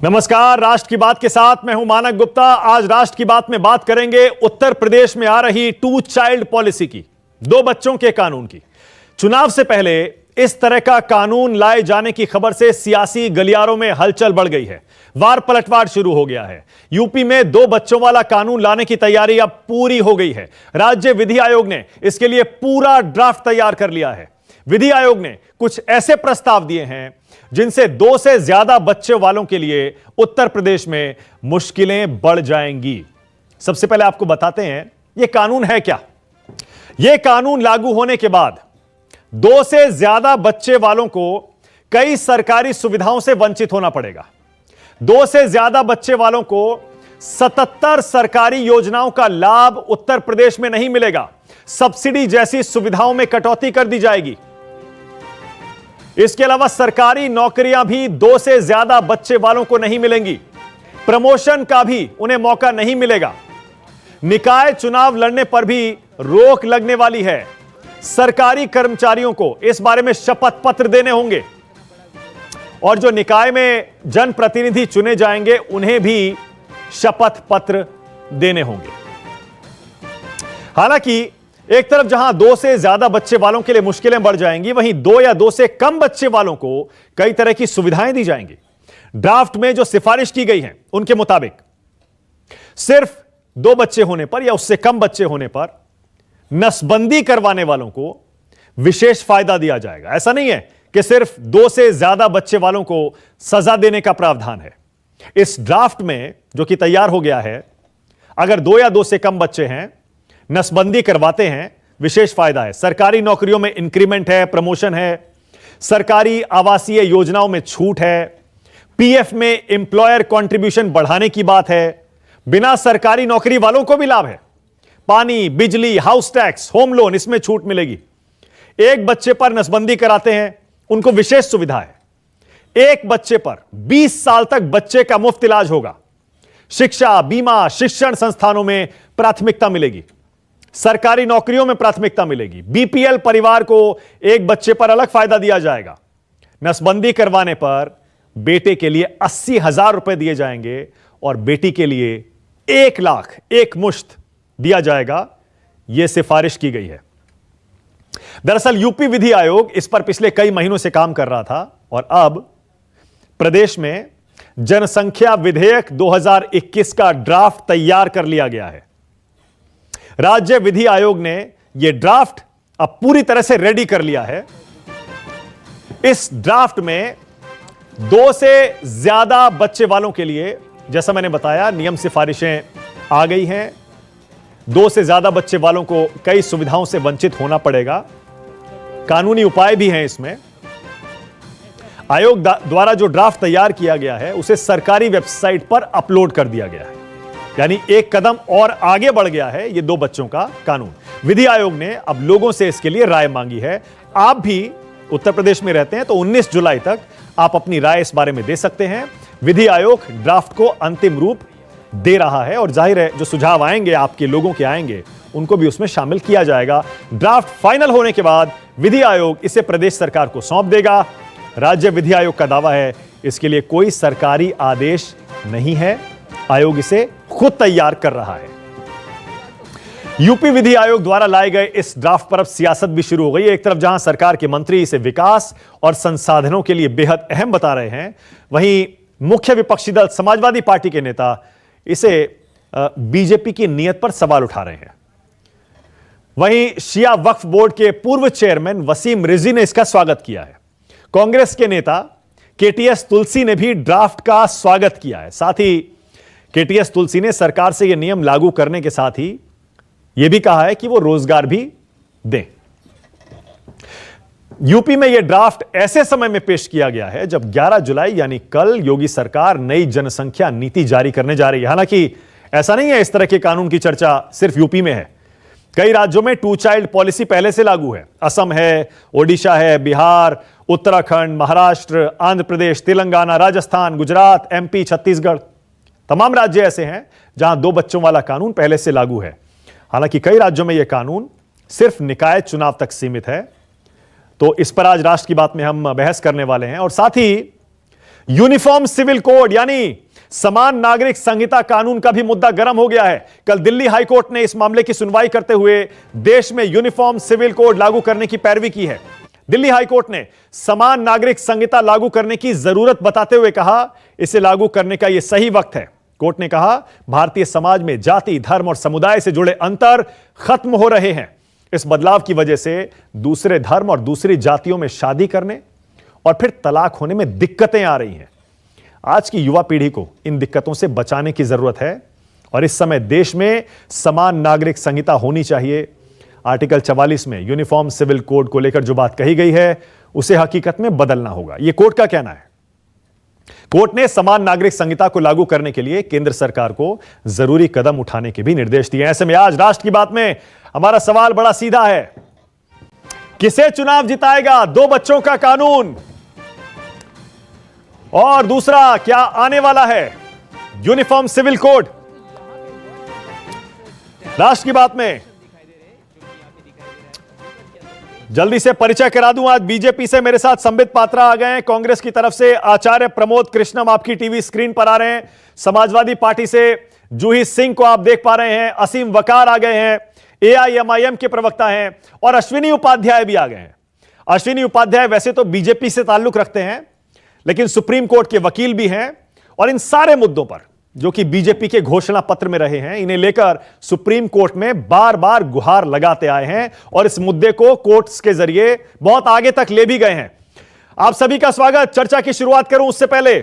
नमस्कार, राष्ट्र की बात के साथ मैं हूं मानक गुप्ता। आज राष्ट्र की बात में बात करेंगे उत्तर प्रदेश में आ रही 2 चाइल्ड पॉलिसी की, 2 बच्चों के कानून की। चुनाव से पहले इस तरह का कानून लाए जाने की खबर से सियासी गलियारों में हलचल बढ़ गई है। वार पलटवार शुरू हो गया है। यूपी में 2 बच्चों वाला कानून लाने की तैयारी अब पूरी हो गई है। राज्य विधि आयोग ने इसके लिए पूरा ड्राफ्ट तैयार कर लिया है। विधि आयोग ने कुछ ऐसे प्रस्ताव दिए हैं जिनसे 2 से ज्यादा बच्चे वालों के लिए उत्तर प्रदेश में मुश्किलें बढ़ जाएंगी। सबसे पहले आपको बताते हैं यह कानून है क्या। यह कानून लागू होने के बाद 2 से ज्यादा बच्चे वालों को कई सरकारी सुविधाओं से वंचित होना पड़ेगा। 2 से ज्यादा बच्चे वालों को 77 सरकारी योजनाओं का लाभ उत्तर प्रदेश में नहीं मिलेगा। सब्सिडी जैसी सुविधाओं में कटौती कर दी जाएगी। इसके अलावा सरकारी नौकरियां भी 2 से ज्यादा बच्चे वालों को नहीं मिलेंगी। प्रमोशन का भी उन्हें मौका नहीं मिलेगा। निकाय चुनाव लड़ने पर भी रोक लगने वाली है। सरकारी कर्मचारियों को इस बारे में शपथ पत्र देने होंगे और जो निकाय में जनप्रतिनिधि चुने जाएंगे उन्हें भी शपथ पत्र देने होंगे। हालांकि एक तरफ जहां 2 से ज्यादा बच्चे वालों के लिए मुश्किलें बढ़ जाएंगी, वहीं 2 या 2 से कम बच्चे वालों को कई तरह की सुविधाएं दी जाएंगी। ड्राफ्ट में जो सिफारिश की गई है उनके मुताबिक सिर्फ 2 बच्चे होने पर या उससे कम बच्चे होने पर नसबंदी करवाने वालों को विशेष फायदा दिया जाएगा। ऐसा नहीं है कि सिर्फ 2 से ज्यादा बच्चे वालों को सजा देने का प्रावधान है। इस ड्राफ्ट में जो कि तैयार हो गया है, अगर 2 या 2 से कम बच्चे हैं, नसबंदी करवाते हैं, विशेष फायदा है। सरकारी नौकरियों में इंक्रीमेंट है, प्रमोशन है, सरकारी आवासीय योजनाओं में छूट है, पीएफ में एम्प्लॉयर कंट्रीब्यूशन बढ़ाने की बात है। बिना सरकारी नौकरी वालों को भी लाभ है। पानी, बिजली, हाउस टैक्स, होम लोन, इसमें छूट मिलेगी। एक बच्चे पर नसबंदी कराते हैं, उनको विशेष सुविधा है। एक बच्चे पर 20 साल तक बच्चे का मुफ्त इलाज होगा। शिक्षा, बीमा, शिक्षण संस्थानों में प्राथमिकता मिलेगी। सरकारी नौकरियों में प्राथमिकता मिलेगी। बीपीएल परिवार को एक बच्चे पर अलग फायदा दिया जाएगा। नसबंदी करवाने पर बेटे के लिए 80,000 रुपए दिए जाएंगे और बेटी के लिए 1 लाख एक मुश्त दिया जाएगा। यह सिफारिश की गई है। दरअसल यूपी विधि आयोग इस पर पिछले कई महीनों से काम कर रहा था और अब प्रदेश में जनसंख्या विधेयक 2021 का ड्राफ्ट तैयार कर लिया गया है। राज्य विधि आयोग ने यह ड्राफ्ट अब पूरी तरह से रेडी कर लिया है। इस ड्राफ्ट में 2 से ज्यादा बच्चे वालों के लिए, जैसा मैंने बताया, नियम सिफारिशें आ गई हैं। 2 से ज्यादा बच्चे वालों को कई सुविधाओं से वंचित होना पड़ेगा। कानूनी उपाय भी हैं इसमें। आयोग द्वारा जो ड्राफ्ट तैयार किया गया है उसे सरकारी वेबसाइट पर अपलोड कर दिया गया है। यानी एक कदम और आगे बढ़ गया है ये 2 बच्चों का कानून। विधि आयोग ने अब लोगों से इसके लिए राय मांगी है। आप भी उत्तर प्रदेश में रहते हैं तो 19 जुलाई तक आप अपनी राय इस बारे में दे सकते हैं। विधि आयोग ड्राफ्ट को अंतिम रूप दे रहा है और जाहिर है जो सुझाव आएंगे, आपके लोगों के आएंगे, उनको भी उसमें शामिल किया जाएगा। ड्राफ्ट फाइनल होने के बाद विधि आयोग इसे प्रदेश सरकार को सौंप देगा। राज्य विधि आयोग का दावा है इसके लिए कोई सरकारी आदेश नहीं है, आयोग इसे खुद तैयार कर रहा है। यूपी विधि आयोग द्वारा लाए गए इस ड्राफ्ट पर अब सियासत भी शुरू हो गई है। एक तरफ जहां सरकार के मंत्री इसे विकास और संसाधनों के लिए बेहद अहम बता रहे हैं, वहीं मुख्य विपक्षी दल समाजवादी पार्टी के नेता इसे बीजेपी की नीयत पर सवाल उठा रहे हैं। वहीं शिया वक्फ बोर्ड के पूर्व चेयरमैन वसीम रिजवी ने इसका स्वागत किया है। कांग्रेस के नेता केटीएस तुलसी ने भी ड्राफ्ट का स्वागत किया है। साथ ही केटीएस तुलसी ने सरकार से यह नियम लागू करने के साथ ही यह भी कहा है कि वो रोजगार भी दें। यूपी में यह ड्राफ्ट ऐसे समय में पेश किया गया है जब 11 जुलाई यानी कल योगी सरकार नई जनसंख्या नीति जारी करने जा रही है। हालांकि ऐसा नहीं है इस तरह के कानून की चर्चा सिर्फ यूपी में है। कई राज्यों में 2 चाइल्ड पॉलिसी पहले से लागू है। असम है, ओडिशा है, बिहार, उत्तराखंड, महाराष्ट्र, आंध्र प्रदेश, तेलंगाना, राजस्थान, गुजरात, एमपी, छत्तीसगढ़, तमाम राज्य ऐसे हैं जहां 2 बच्चों वाला कानून पहले से लागू है। हालांकि कई राज्यों में यह कानून सिर्फ निकाय चुनाव तक सीमित है। तो इस पर आज राष्ट्र की बात में हम बहस करने वाले हैं और साथ ही यूनिफॉर्म सिविल कोड यानी समान नागरिक संहिता कानून का भी मुद्दा गर्म हो गया है। कल दिल्ली हाईकोर्ट ने इस मामले की सुनवाई करते हुए देश में यूनिफॉर्म सिविल कोड लागू करने की पैरवी की है। दिल्ली हाईकोर्ट ने समान नागरिक संहिता लागू करने की जरूरत बताते हुए कहा, इसे लागू करने का यह सही वक्त है। कोर्ट ने कहा, भारतीय समाज में जाति, धर्म और समुदाय से जुड़े अंतर खत्म हो रहे हैं। इस बदलाव की वजह से दूसरे धर्म और दूसरी जातियों में शादी करने और फिर तलाक होने में दिक्कतें आ रही हैं। आज की युवा पीढ़ी को इन दिक्कतों से बचाने की जरूरत है और इस समय देश में समान नागरिक संहिता होनी चाहिए। आर्टिकल 44 में यूनिफॉर्म सिविल कोड को लेकर जो बात कही गई है उसे हकीकत में बदलना होगा, यह कोर्ट का कहना है। कोर्ट ने समान नागरिक संहिता को लागू करने के लिए केंद्र सरकार को जरूरी कदम उठाने के भी निर्देश दिए। ऐसे में आज राष्ट्र की बात में हमारा सवाल बड़ा सीधा है, किसे चुनाव जिताएगा 2 बच्चों का कानून, और दूसरा क्या आने वाला है यूनिफॉर्म सिविल कोड। राष्ट्र की बात में जल्दी से परिचय करा दूं। आज बीजेपी से मेरे साथ संबित पात्रा आ गए हैं, कांग्रेस की तरफ से आचार्य प्रमोद कृष्णम आपकी टीवी स्क्रीन पर आ रहे हैं, समाजवादी पार्टी से जूही सिंह को आप देख पा रहे हैं, असीम वकार आ गए हैं, एआईएमआईएम के प्रवक्ता हैं, और अश्विनी उपाध्याय भी आ गए हैं। अश्विनी उपाध्याय वैसे तो बीजेपी से ताल्लुक रखते हैं लेकिन सुप्रीम कोर्ट के वकील भी हैं और इन सारे मुद्दों पर जो कि बीजेपी के घोषणा पत्र में रहे हैं, इन्हें लेकर सुप्रीम कोर्ट में बार बार गुहार लगाते आए हैं और इस मुद्दे को कोर्ट्स के जरिए बहुत आगे तक ले भी गए हैं। आप सभी का स्वागत। चर्चा की शुरुआत करूं उससे पहले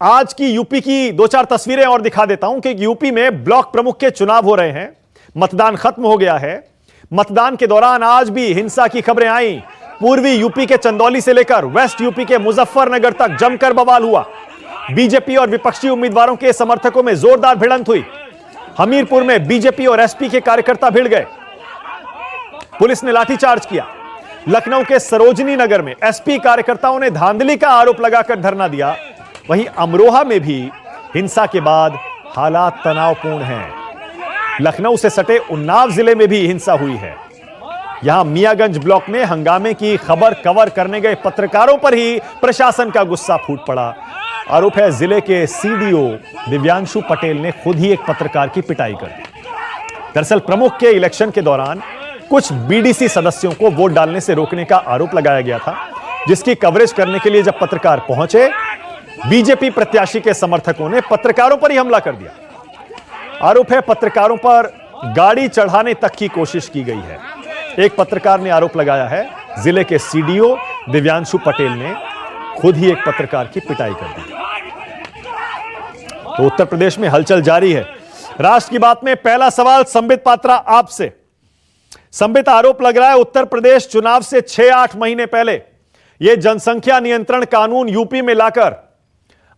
आज की यूपी की 2-4 तस्वीरें और दिखा देता हूं कि यूपी में ब्लॉक प्रमुख के चुनाव हो रहे हैं, मतदान खत्म हो गया है। मतदान के दौरान आज भी हिंसा की खबरें आई। पूर्वी यूपी के चंदौली से लेकर वेस्ट यूपी के मुजफ्फरनगर तक जमकर बवाल हुआ। बीजेपी और विपक्षी उम्मीदवारों के समर्थकों में जोरदार भिड़ंत हुई। हमीरपुर में बीजेपी और एसपी के कार्यकर्ता भिड़ गए, पुलिस ने लाठीचार्ज किया। लखनऊ के सरोजनी नगर में एसपी कार्यकर्ताओं ने धांधली का आरोप लगाकर धरना दिया। वहीं अमरोहा में भी हिंसा के बाद हालात तनावपूर्ण हैं। लखनऊ से सटे उन्नाव जिले में भी हिंसा हुई है। यहां मियागंज ब्लॉक में हंगामे की खबर कवर करने गए पत्रकारों पर ही प्रशासन का गुस्सा फूट पड़ा। आरोप है जिले के सीडीओ दिव्यांशु पटेल ने खुद ही एक पत्रकार की पिटाई कर दी। दरअसल प्रमुख के इलेक्शन के दौरान कुछ बीडीसी सदस्यों को वोट डालने से रोकने का आरोप लगाया गया था, जिसकी कवरेज करने के लिए जब पत्रकार पहुंचे, बीजेपी प्रत्याशी के समर्थकों ने पत्रकारों पर ही हमला कर दिया। आरोप है पत्रकारों पर गाड़ी चढ़ाने तक की कोशिश की गई है। एक पत्रकार ने आरोप लगाया है जिले के सीडीओ दिव्यांशु पटेल ने खुद ही एक पत्रकार की पिटाई कर दी। तो उत्तर प्रदेश में हलचल जारी है। राष्ट्र की बात में पहला सवाल संबित पात्रा आपसे। संबित, आरोप लग रहा है उत्तर प्रदेश चुनाव से 6-8 महीने पहले यह जनसंख्या नियंत्रण कानून यूपी में लाकर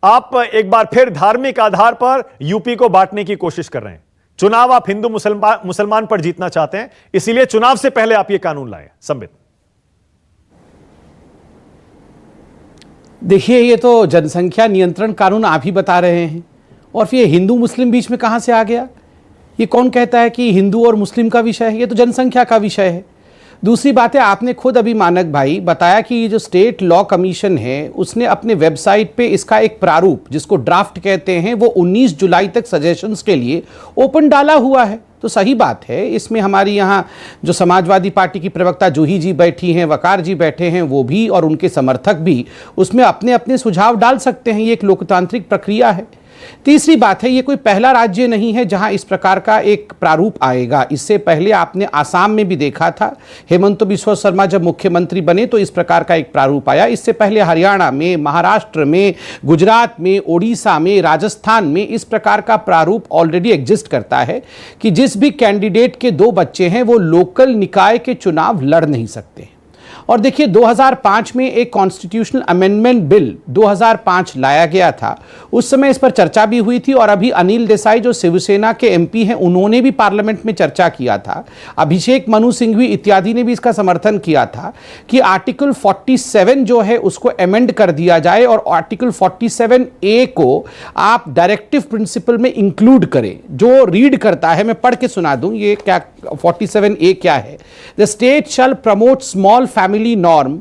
आप एक बार फिर धार्मिक आधार पर यूपी को बांटने की कोशिश कर रहे हैं। चुनाव आप हिंदू मुसलमान पर जीतना चाहते हैं, इसीलिए चुनाव से पहले आप यह कानून लाए। संबित, देखिए, ये तो जनसंख्या नियंत्रण कानून आप ही बता रहे हैं और फिर हिंदू मुस्लिम बीच में कहां से आ गया? ये कौन कहता है कि हिंदू और मुस्लिम का विषय है? ये तो जनसंख्या का विषय है। दूसरी बात है, आपने खुद अभी मानक भाई बताया कि ये जो स्टेट लॉ कमीशन है उसने अपने वेबसाइट पे इसका एक प्रारूप जिसको ड्राफ्ट कहते हैं वो 19 जुलाई तक सजेशंस के लिए ओपन डाला हुआ है। तो सही बात है, इसमें हमारी यहाँ जो समाजवादी पार्टी की प्रवक्ता जूही जी बैठी हैं, वकार जी बैठे हैं, वो भी और उनके समर्थक भी उसमें अपने अपने सुझाव डाल सकते हैं। ये एक लोकतांत्रिक प्रक्रिया है। तीसरी बात है, ये कोई पहला राज्य नहीं है जहां इस प्रकार का एक प्रारूप आएगा। इससे पहले आपने आसाम में भी देखा था, हेमंत बिस्वा शर्मा जब मुख्यमंत्री बने तो इस प्रकार का एक प्रारूप आया। इससे पहले हरियाणा में, महाराष्ट्र में, गुजरात में, ओडिशा में, राजस्थान में इस प्रकार का प्रारूप ऑलरेडी एग्जिस्ट करता है कि जिस भी कैंडिडेट के 2 बच्चे हैं वो लोकल निकाय के चुनाव लड़ नहीं सकते। और देखिए 2005 में एक कॉन्स्टिट्यूशनल अमेंडमेंट बिल 2005 लाया गया था, उस समय इस पर चर्चा भी हुई थी और अभी अनिल देसाई जो शिवसेना के एमपी हैं उन्होंने भी पार्लियामेंट में चर्चा किया था, अभिषेक मनु सिंघवी इत्यादि ने भी इसका समर्थन किया था कि आर्टिकल 47 जो है उसको अमेंड कर दिया जाए और आर्टिकल 47A को आप डायरेक्टिव प्रिंसिपल में इंक्लूड करें। जो रीड करता है, मैं पढ़ के सुना दूं ये क्या 47A क्या है। The state shall promote small family norm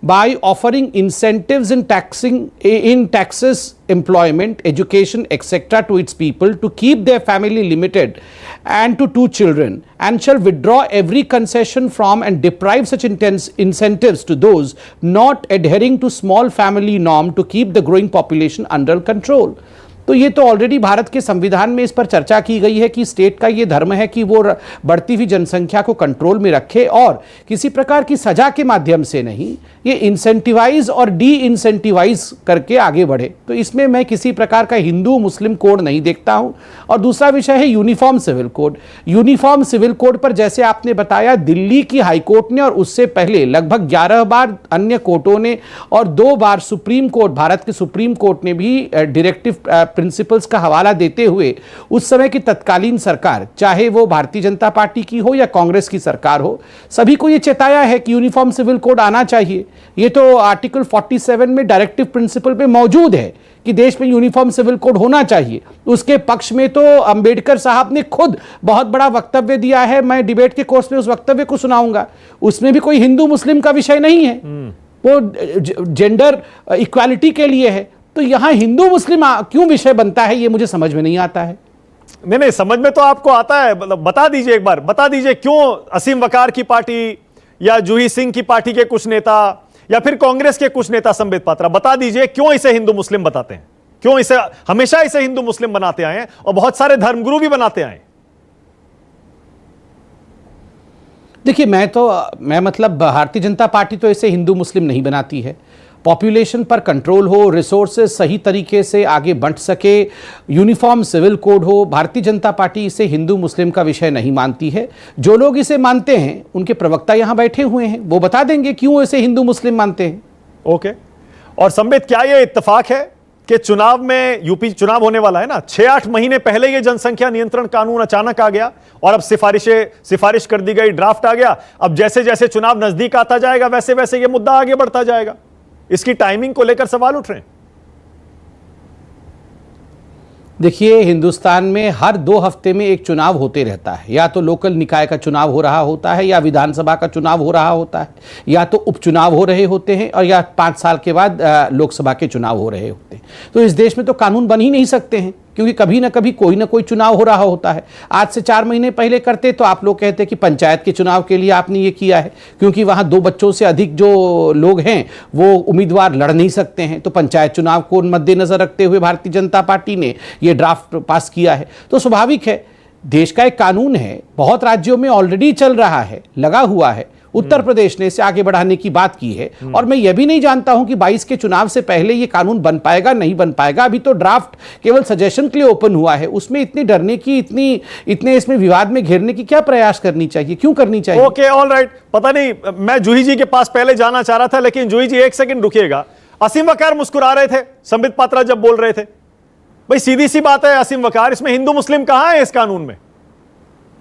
by offering incentives in taxes, employment, education, etc. to its people to keep their family limited and to 2 children, and shall withdraw every concession from and deprive such intense incentives to those not adhering to small family norm to keep the growing population under control. तो ये तो already Bharat के संविधान में इस पर चर्चा की गई है कि स्टेट का ये धर्म है कि वो बढ़ती हुई जनसंख्या को कंट्रोल में रखे और किसी प्रकार की सजा के माध्यम से नहीं, ये इंसेंटिवाइज और डी इंसेंटिवाइज करके आगे बढ़े। तो इसमें मैं किसी प्रकार का हिंदू मुस्लिम कोड नहीं देखता हूं। और दूसरा विषय है uniform civil code. Uniform civil code पर जैसे आपने बताया, दिल्ली की हाईकोर्ट ने और उससे पहले लगभग 11 बार अन्य कोर्टों ने और 2 बार सुप्रीम कोर्ट, भारत के सुप्रीम कोर्ट ने भी डायरेक्टिव प्रिंसिपल्स का हवाला देते हुए उस समय की तत्कालीन सरकार, चाहे वो भारतीय जनता पार्टी की हो या कांग्रेस की सरकार हो, सभी को ये चेताया है कि यूनिफॉर्म सिविल कोड आना चाहिए। ये तो आर्टिकल 47 में डायरेक्टिव प्रिंसिपल पे मौजूद है कि देश में यूनिफॉर्म सिविल कोड होना चाहिए। उसके पक्ष में तो अंबेडकर साहब ने खुद बहुत बड़ा वक्तव्य दिया है। मैं डिबेट के कोर्स में उस वक्तव्य को सुनाऊंगा। उसमें भी कोई हिंदू मुस्लिम का विषय नहीं है, वो जेंडर इक्वालिटी के लिए है। तो यहां हिंदू मुस्लिम क्यों विषय बनता है, ये मुझे समझ में नहीं आता है। नहीं, समझ में तो आपको आता है। बता दीजिए, एक बार बता दीजिए क्यों असीम वकार की पार्टी या जूही सिंह की पार्टी के कुछ नेता या फिर कांग्रेस के कुछ नेता, संबित पात्रा, बता दीजिए क्यों इसे हिंदू मुस्लिम बताते हैं, क्यों इसे हमेशा इसे हिंदू मुस्लिम बनाते आए हैं और बहुत सारे धर्मगुरु भी बनाते आए। देखिए, मैं मतलब भारतीय जनता पार्टी तो इसे हिंदू मुस्लिम नहीं बनाती है। पॉपुलेशन पर कंट्रोल हो, रिसोर्सेज सही तरीके से आगे बढ़ सके, यूनिफॉर्म सिविल कोड हो, भारतीय जनता पार्टी इसे हिंदू मुस्लिम का विषय नहीं मानती है। जो लोग इसे मानते हैं उनके प्रवक्ता यहां बैठे हुए हैं, वो बता देंगे क्यों इसे हिंदू मुस्लिम मानते हैं। ओके। और संबित, क्या यह इत्तेफाक है कि चुनाव में, यूपी चुनाव होने वाला है ना, 6-8 महीने पहले यह जनसंख्या नियंत्रण कानून अचानक आ गया और अब सिफारिश कर दी गई, ड्राफ्ट आ गया। अब जैसे जैसे चुनाव नजदीक आता जाएगा वैसे वैसे यह मुद्दा आगे बढ़ता जाएगा। इसकी टाइमिंग को लेकर सवाल उठ रहे हैं। देखिए, हिंदुस्तान में हर 2 हफ्ते में एक चुनाव होते रहता है। या तो लोकल निकाय का चुनाव हो रहा होता है, या विधानसभा का चुनाव हो रहा होता है, या तो उपचुनाव हो रहे होते हैं, और या 5 साल के बाद लोकसभा के चुनाव हो रहे होते हैं। तो इस देश में तो कानून बन ही नहीं सकते हैं, क्योंकि कभी ना कभी कोई ना कोई चुनाव हो रहा होता है। आज से 4 महीने पहले करते तो आप लोग कहते कि पंचायत के चुनाव के लिए आपने ये किया है, क्योंकि वहाँ 2 बच्चों से अधिक जो लोग हैं वो उम्मीदवार लड़ नहीं सकते हैं। तो पंचायत चुनाव को मद्देनजर रखते हुए भारतीय जनता पार्टी ने ये ड्राफ्ट पास किया है। तो स्वाभाविक है, देश का एक कानून है, बहुत राज्यों में ऑलरेडी चल रहा है, लगा हुआ है। उत्तर प्रदेश ने इसे आगे बढ़ाने की बात की है। और मैं यह भी नहीं जानता हूं कि 22 के चुनाव से पहले यह कानून बन पाएगा, नहीं बन पाएगा। अभी तो ड्राफ्ट केवल सजेशन के लिए ओपन हुआ है। उसमें इतनी डरने की, इतने इसमें विवाद में घेरने की क्या प्रयास करनी चाहिए, क्यों करनी चाहिए? Okay, all right. पता नहीं, मैं जूही जी के पास पहले जाना चाह रहा था, लेकिन जूही जी 1 सेकंड रुकिएगा। असीम वकार मुस्कुरा रहे थे संबित पात्रा जब बोल रहे थे। भाई सीधी सी बात है असीम वकार, इसमें हिंदू मुस्लिम कहां है इस कानून में?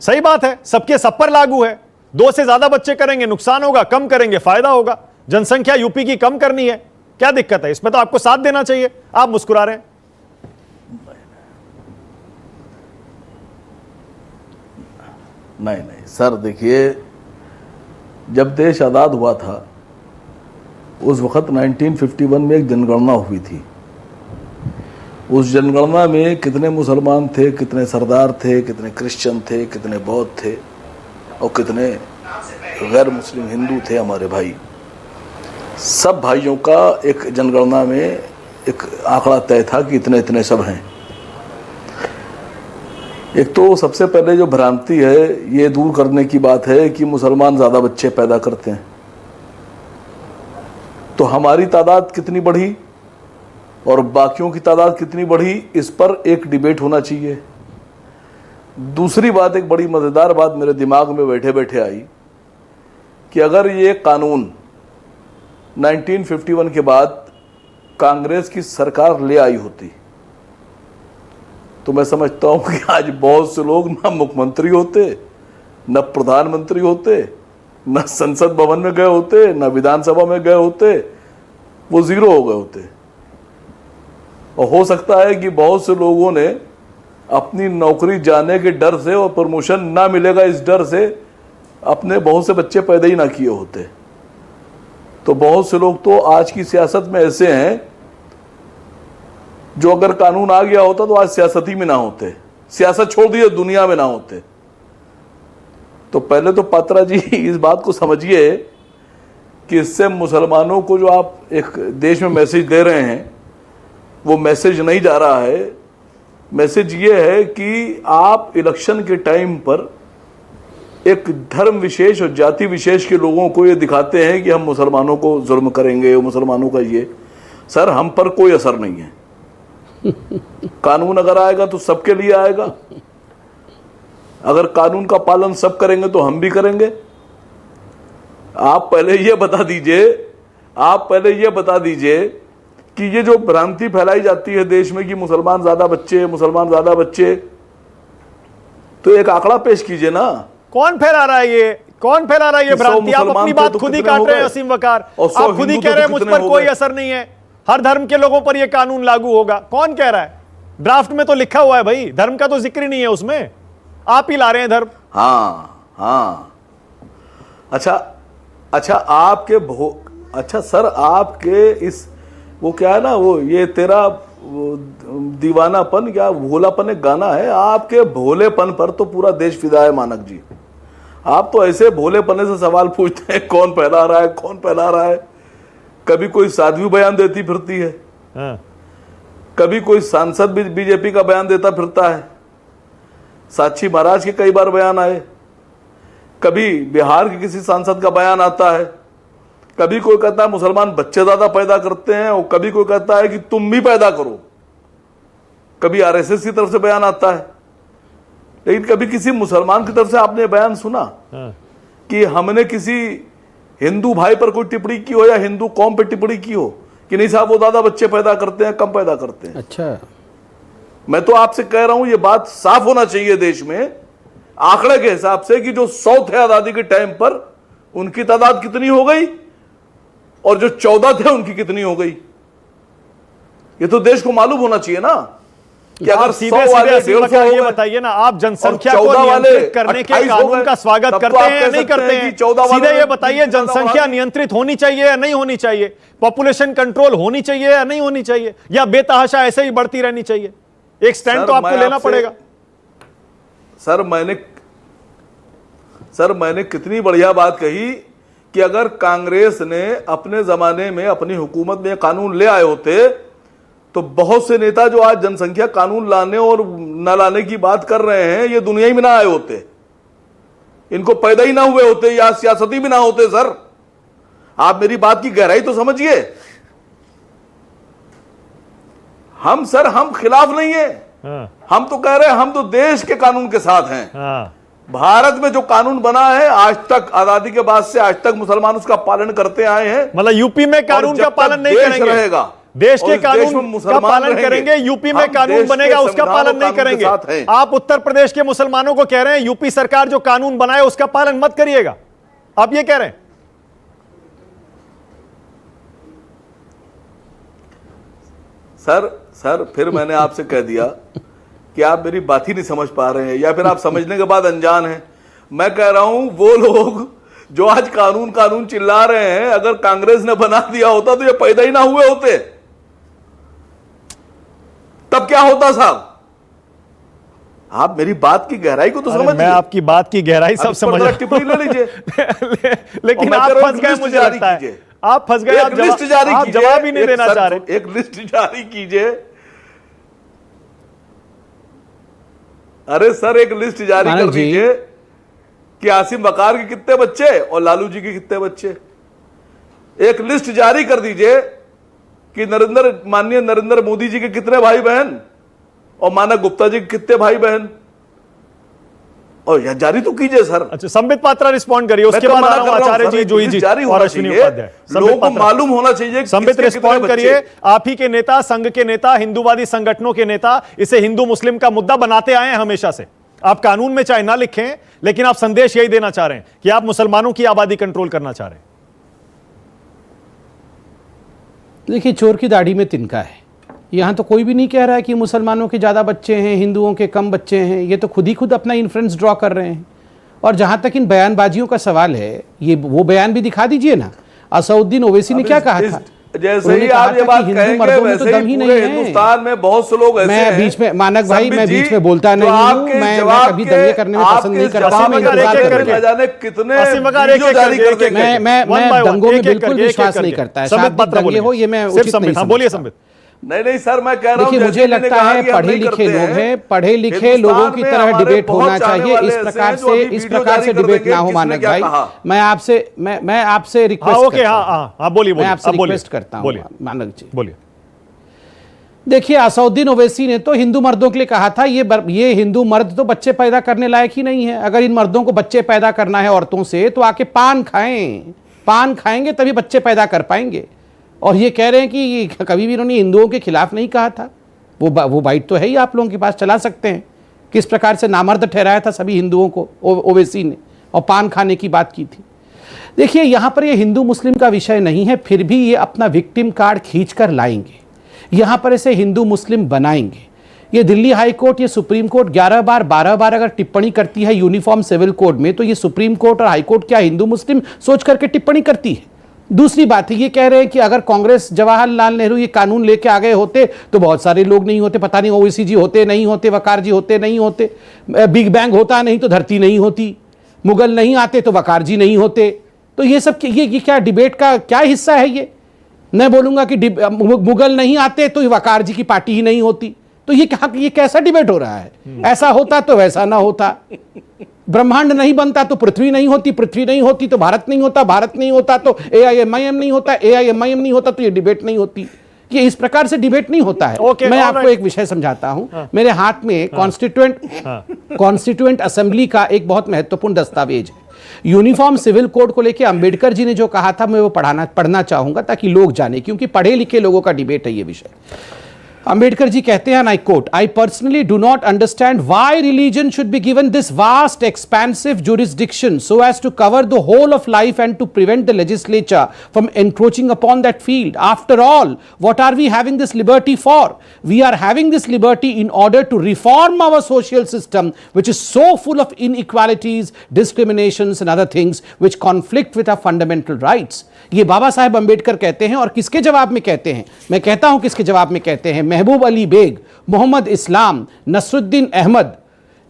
सही बात है, सबके सब पर लागू है। 2 से ज्यादा बच्चे करेंगे नुकसान होगा, कम करेंगे फायदा होगा। जनसंख्या यूपी की कम करनी है, क्या दिक्कत है इसमें? तो आपको साथ देना चाहिए। आप मुस्कुरा रहे हैं। नहीं सर, देखिए, जब देश आज़ाद हुआ था उस वक्त 1951 में एक जनगणना हुई थी। उस जनगणना में कितने मुसलमान थे, कितने सरदार थे, कितने क्रिश्चियन थे, कितने बौद्ध थे और कितने गैर मुस्लिम हिंदू थे हमारे भाई। सब भाइयों का एक जनगणना में एक आंकड़ा तय था कि इतने इतने सब हैं। एक तो सबसे पहले जो भ्रांति है ये दूर करने की बात है कि मुसलमान ज़्यादा बच्चे पैदा करते हैं। तो हमारी तादाद कितनी बढ़ी और बाकियों की तादाद कितनी बढ़ी, इस पर एक डिबेट होना चाहिए। दूसरी बात, एक बड़ी मज़ेदार बात मेरे दिमाग में बैठे बैठे आई कि अगर ये कानून 1951 के बाद कांग्रेस की सरकार ले आई होती तो मैं समझता हूं कि आज बहुत से लोग ना मुख्यमंत्री होते, न प्रधानमंत्री होते, न संसद भवन में गए होते, न विधानसभा में गए होते, वो जीरो हो गए होते। और हो सकता है कि बहुत से लोगों ने अपनी नौकरी जाने के डर से और प्रमोशन ना मिलेगा इस डर से अपने बहुत से बच्चे पैदा ही ना किए होते। तो बहुत से लोग तो आज की सियासत में ऐसे हैं जो अगर कानून आ गया होता तो आज सियासत ही में ना होते, सियासत छोड़ दिए दुनिया में ना होते। तो पहले तो पात्रा जी इस बात को समझिए कि इससे मुसलमानों को जो आप एक देश में मैसेज दे रहे हैं वो मैसेज नहीं जा रहा है। मैसेज ये है कि आप इलेक्शन के टाइम पर एक धर्म विशेष और जाति विशेष के लोगों को ये दिखाते हैं कि हम मुसलमानों को जुल्म करेंगे, मुसलमानों का ये। सर, हम पर कोई असर नहीं है। कानून अगर आएगा तो सबके लिए आएगा। अगर कानून का पालन सब करेंगे तो हम भी करेंगे। आप पहले ये बता दीजिए कि ये जो भ्रांति फैलाई जाती है देश में कि मुसलमान ज्यादा बच्चे, तो एक आंकड़ा पेश कीजिए ना। कौन फैला रहा है ये भ्रांति? आप अपनी बात खुद ही काट रहे हैं असीम वकार। आप खुद ही कह रहे हैं मुझ पर कोई असर नहीं है, हर धर्म के लोगों पर यह कानून लागू होगा। कौन कह रहा है? ड्राफ्ट में तो लिखा हुआ है भाई, धर्म का तो जिक्र ही नहीं है उसमें, आप ही ला रहे हैं धर्म। हाँ। अच्छा सर, आपके इस वो क्या है ना, वो ये तेरा दीवानापन, क्या भोलापन एक गाना है, आपके भोलेपन पर तो पूरा देश फिदा है मानक जी। आप तो ऐसे भोलेपने से सवाल पूछते हैं कौन फैला रहा है। कभी कोई साध्वी बयान देती फिरती है, कभी कोई सांसद बीजेपी का बयान देता फिरता है। साक्षी महाराज के कई बार बयान आए, कभी बिहार के किसी सांसद का बयान आता है, कभी कोई कहता है मुसलमान बच्चे ज्यादा पैदा करते हैं, और कभी कोई कहता है कि तुम भी पैदा करो। कभी आरएसएस की तरफ से बयान आता है, लेकिन कभी किसी मुसलमान की तरफ से आपने बयान सुना कि हमने किसी हिंदू भाई पर कोई टिप्पणी की हो या हिंदू कौम पर टिप्पणी की हो कि नहीं साहब वो ज्यादा बच्चे पैदा करते हैं, कम पैदा करते हैं? अच्छा, मैं तो आपसे कह रहा हूं ये बात साफ होना चाहिए देश में आंकड़े के हिसाब से कि जो 100 थे आजादी के टाइम पर उनकी तादाद कितनी हो गई और जो 14 थे उनकी कितनी हो गई। ये तो देश को मालूम होना चाहिए ना कि अगर सीधे ये बताइए ना, आप जनसंख्या को नियंत्रित करने के कानून का स्वागत करते हैं या नहीं करते हैं? सीधे ये बताइए, जनसंख्या नियंत्रित होनी चाहिए या नहीं होनी चाहिए? पॉपुलेशन कंट्रोल होनी चाहिए या नहीं होनी चाहिए? या बेतहाशा ऐसे ही बढ़ती रहनी चाहिए? एक स्टैंड तो आपको लेना पड़ेगा। सर मैंने कितनी बढ़िया बात कही कि अगर कांग्रेस ने अपने जमाने में अपनी हुकूमत में कानून ले आए होते तो बहुत से नेता जो आज जनसंख्या कानून लाने और न लाने की बात कर रहे हैं ये दुनिया ही में ना आए होते, इनको पैदा ही ना हुए होते या सियासती भी ना होते। सर, आप मेरी बात की गहराई तो समझिए। हम खिलाफ नहीं है, हम तो कह रहे हैं हम तो देश के कानून के साथ हैं। भारत में जो कानून बना है आज तक, आजादी के बाद से आज तक मुसलमान उसका पालन करते आए हैं। मतलब यूपी में कानून का पालन नहीं करेंगे, रहेगा देश के कानून का पालन करेंगे। यूपी में कानून बनेगा उसका पालन नहीं करेंगे। आप उत्तर प्रदेश के मुसलमानों को कह रहे हैं यूपी सरकार जो कानून बनाए उसका पालन मत करिएगा, आप ये कह रहे हैं? सर फिर मैंने आपसे कह दिया कि आप मेरी बात ही नहीं समझ पा रहे हैं या फिर आप समझने के बाद अनजान हैं। मैं कह रहा हूं वो लोग जो आज कानून चिल्ला रहे हैं, अगर कांग्रेस ने बना दिया होता तो ये पैदा ही ना हुए होते। तब क्या होता साहब? आप मेरी बात की गहराई को तो समझिए। मैं आपकी बात की गहराई सब समझ रहा टिप्पणी ले लीजिए लेकिन आप फंस गए, मुझे लगता है आप फंस गए। आप लिस्ट जारी कीजिए, जवाब ही नहीं देना चाह रहे। एक लिस्ट जारी कीजिए। अरे सर, एक लिस्ट जारी कर दीजिए कि आसिम वकार के कितने बच्चे और लालू जी के कितने बच्चे। एक लिस्ट जारी कर दीजिए कि माननीय नरेंद्र मोदी जी के कितने भाई बहन और मानक गुप्ता जी के कितने भाई बहन, और यह जारी तो कीजिए सर। अच्छा, संबित पात्रा रिस्पॉन्ड करिए, उसके बाद आचार्य जी, जोई जी और अश्विनी उपाध्याय। लोगों को मालूम होना चाहिए। संबित रिस्पॉन्ड करिए। आप ही के नेता, संघ के नेता, हिंदूवादी संगठनों के नेता इसे हिंदू मुस्लिम का मुद्दा बनाते आए हैं हमेशा से। आप कानून में चाहे ना लिखें, लेकिन आप संदेश यही देना चाह रहे हैं कि आप मुसलमानों की आबादी कंट्रोल करना चाह रहे हैं। देखिए, चोर की दाढ़ी में तिनका है। यहाँ तो कोई भी नहीं कह रहा है कि मुसलमानों के ज़्यादा बच्चे हैं, हिंदुओं के कम बच्चे हैं। ये तो खुद अपना इन्फ्लुएंस ड्रॉ कर रहे हैं। और जहाँ तक इन बयानबाजियों का सवाल है, ये वो बयान भी दिखा दीजिए ना। असउद्दीन ओवैसी ने क्या कहा था? जैसे ही आप ये बात कहेंगे वैसे ही पूरे हिंदुस्तान में बहुत से लोग ऐसे हैं। मैं बीच में, मानक भाई, मैं बीच में बोलता नहीं हूँ, मैं कभी दंगे करने में पसंद नहीं करता हूँ। मैं दंगों में बिल्कुल विश्वास नहीं करता है। शाब्दिक दंगे हो ये मैं उचित नहीं समझता। नहीं सर, मैं कह रहा हूं, देखिए मुझे लगता है पढ़े लिखे लोग हैं, पढ़े लिखे लोगों की तरह डिबेट होना चाहिए। इस प्रकार से डिबेट ना हो मानक भाई। मैं आपसे रिक्वेस्ट करता हूं मानक जी, बोलिए। देखिए असउद्दीन ओवैसी ने तो हिंदू मर्दों के लिए कहा था ये हिंदू मर्द तो बच्चे पैदा करने लायक ही नहीं है। अगर इन मर्दों को बच्चे पैदा करना है औरतों से तो आके पान खाएंगे तभी बच्चे पैदा कर पाएंगे। और ये कह रहे हैं कि कभी भी इन्होंने हिंदुओं के खिलाफ नहीं कहा था। वो बाइट तो है ही, आप लोगों के पास चला सकते हैं, किस प्रकार से नामर्द ठहराया था सभी हिंदुओं को ओवैसी ने, और पान खाने की बात की थी। देखिए यहाँ पर ये हिंदू मुस्लिम का विषय नहीं है, फिर भी ये अपना विक्टिम कार्ड खींच कर लाएंगे, यहाँ पर इसे हिंदू मुस्लिम बनाएंगे। ये दिल्ली हाई कोर्ट, ये सुप्रीम कोर्ट 11 बार 12 बार अगर टिप्पणी करती है यूनिफॉर्म सिविल कोड में, तो ये सुप्रीम कोर्ट और हाई कोर्ट क्या हिंदू मुस्लिम सोच करके टिप्पणी करती है? दूसरी बात है, ये कह रहे हैं कि अगर कांग्रेस जवाहरलाल नेहरू ये कानून लेके आ गए होते तो बहुत सारे लोग नहीं होते, पता नहीं ओवैसी जी होते नहीं होते, वकार जी होते नहीं होते, बिग बैंग होता नहीं तो धरती नहीं होती, मुगल नहीं आते तो वकार जी नहीं होते। तो ये सब ये क्या डिबेट का क्या हिस्सा है? ये मैं बोलूंगा कि मुगल नहीं आते तो वकार जी की पार्टी ही नहीं होती। तो ये कैसा डिबेट हो रहा है? ऐसा होता तो वैसा ना होता। ब्रह्मांड नहीं बनता तो पृथ्वी नहीं होती, पृथ्वी नहीं होती तो भारत नहीं होता, भारत नहीं होता तो AIMIM नहीं होता, AIMIM नहीं होता तो ये डिबेट नहीं होती। ये इस प्रकार से डिबेट नहीं होता है। मैं आपको एक विषय समझाता हूं। मेरे हाथ में कॉन्स्टिट्यूएंट असेंबली का एक बहुत महत्वपूर्ण दस्तावेज है। यूनिफॉर्म सिविल कोड को लेकर अंबेडकर जी ने जो कहा था, मैं वो पढ़ना चाहूंगा ताकि लोग जाने, क्योंकि पढ़े लिखे लोगों का डिबेट है ये विषय। अंबेडकर जी कहते हैं, I quote, I personally do not understand why religion should be given this vast expansive jurisdiction so as to cover the whole of life and to prevent the legislature from encroaching upon that field. After all, what are we having this liberty for? We are having this liberty in order to reform our social system which is so full of inequalities, discriminations and other things which conflict with our fundamental rights. ये बाबा साहेब अंबेडकर कहते हैं, और किसके जवाब में कहते हैं? मैं कहता हूं किसके जवाब में कहते हैं। महबूब अली बेग, मोहम्मद इस्लाम, नसरुद्दीन अहमद।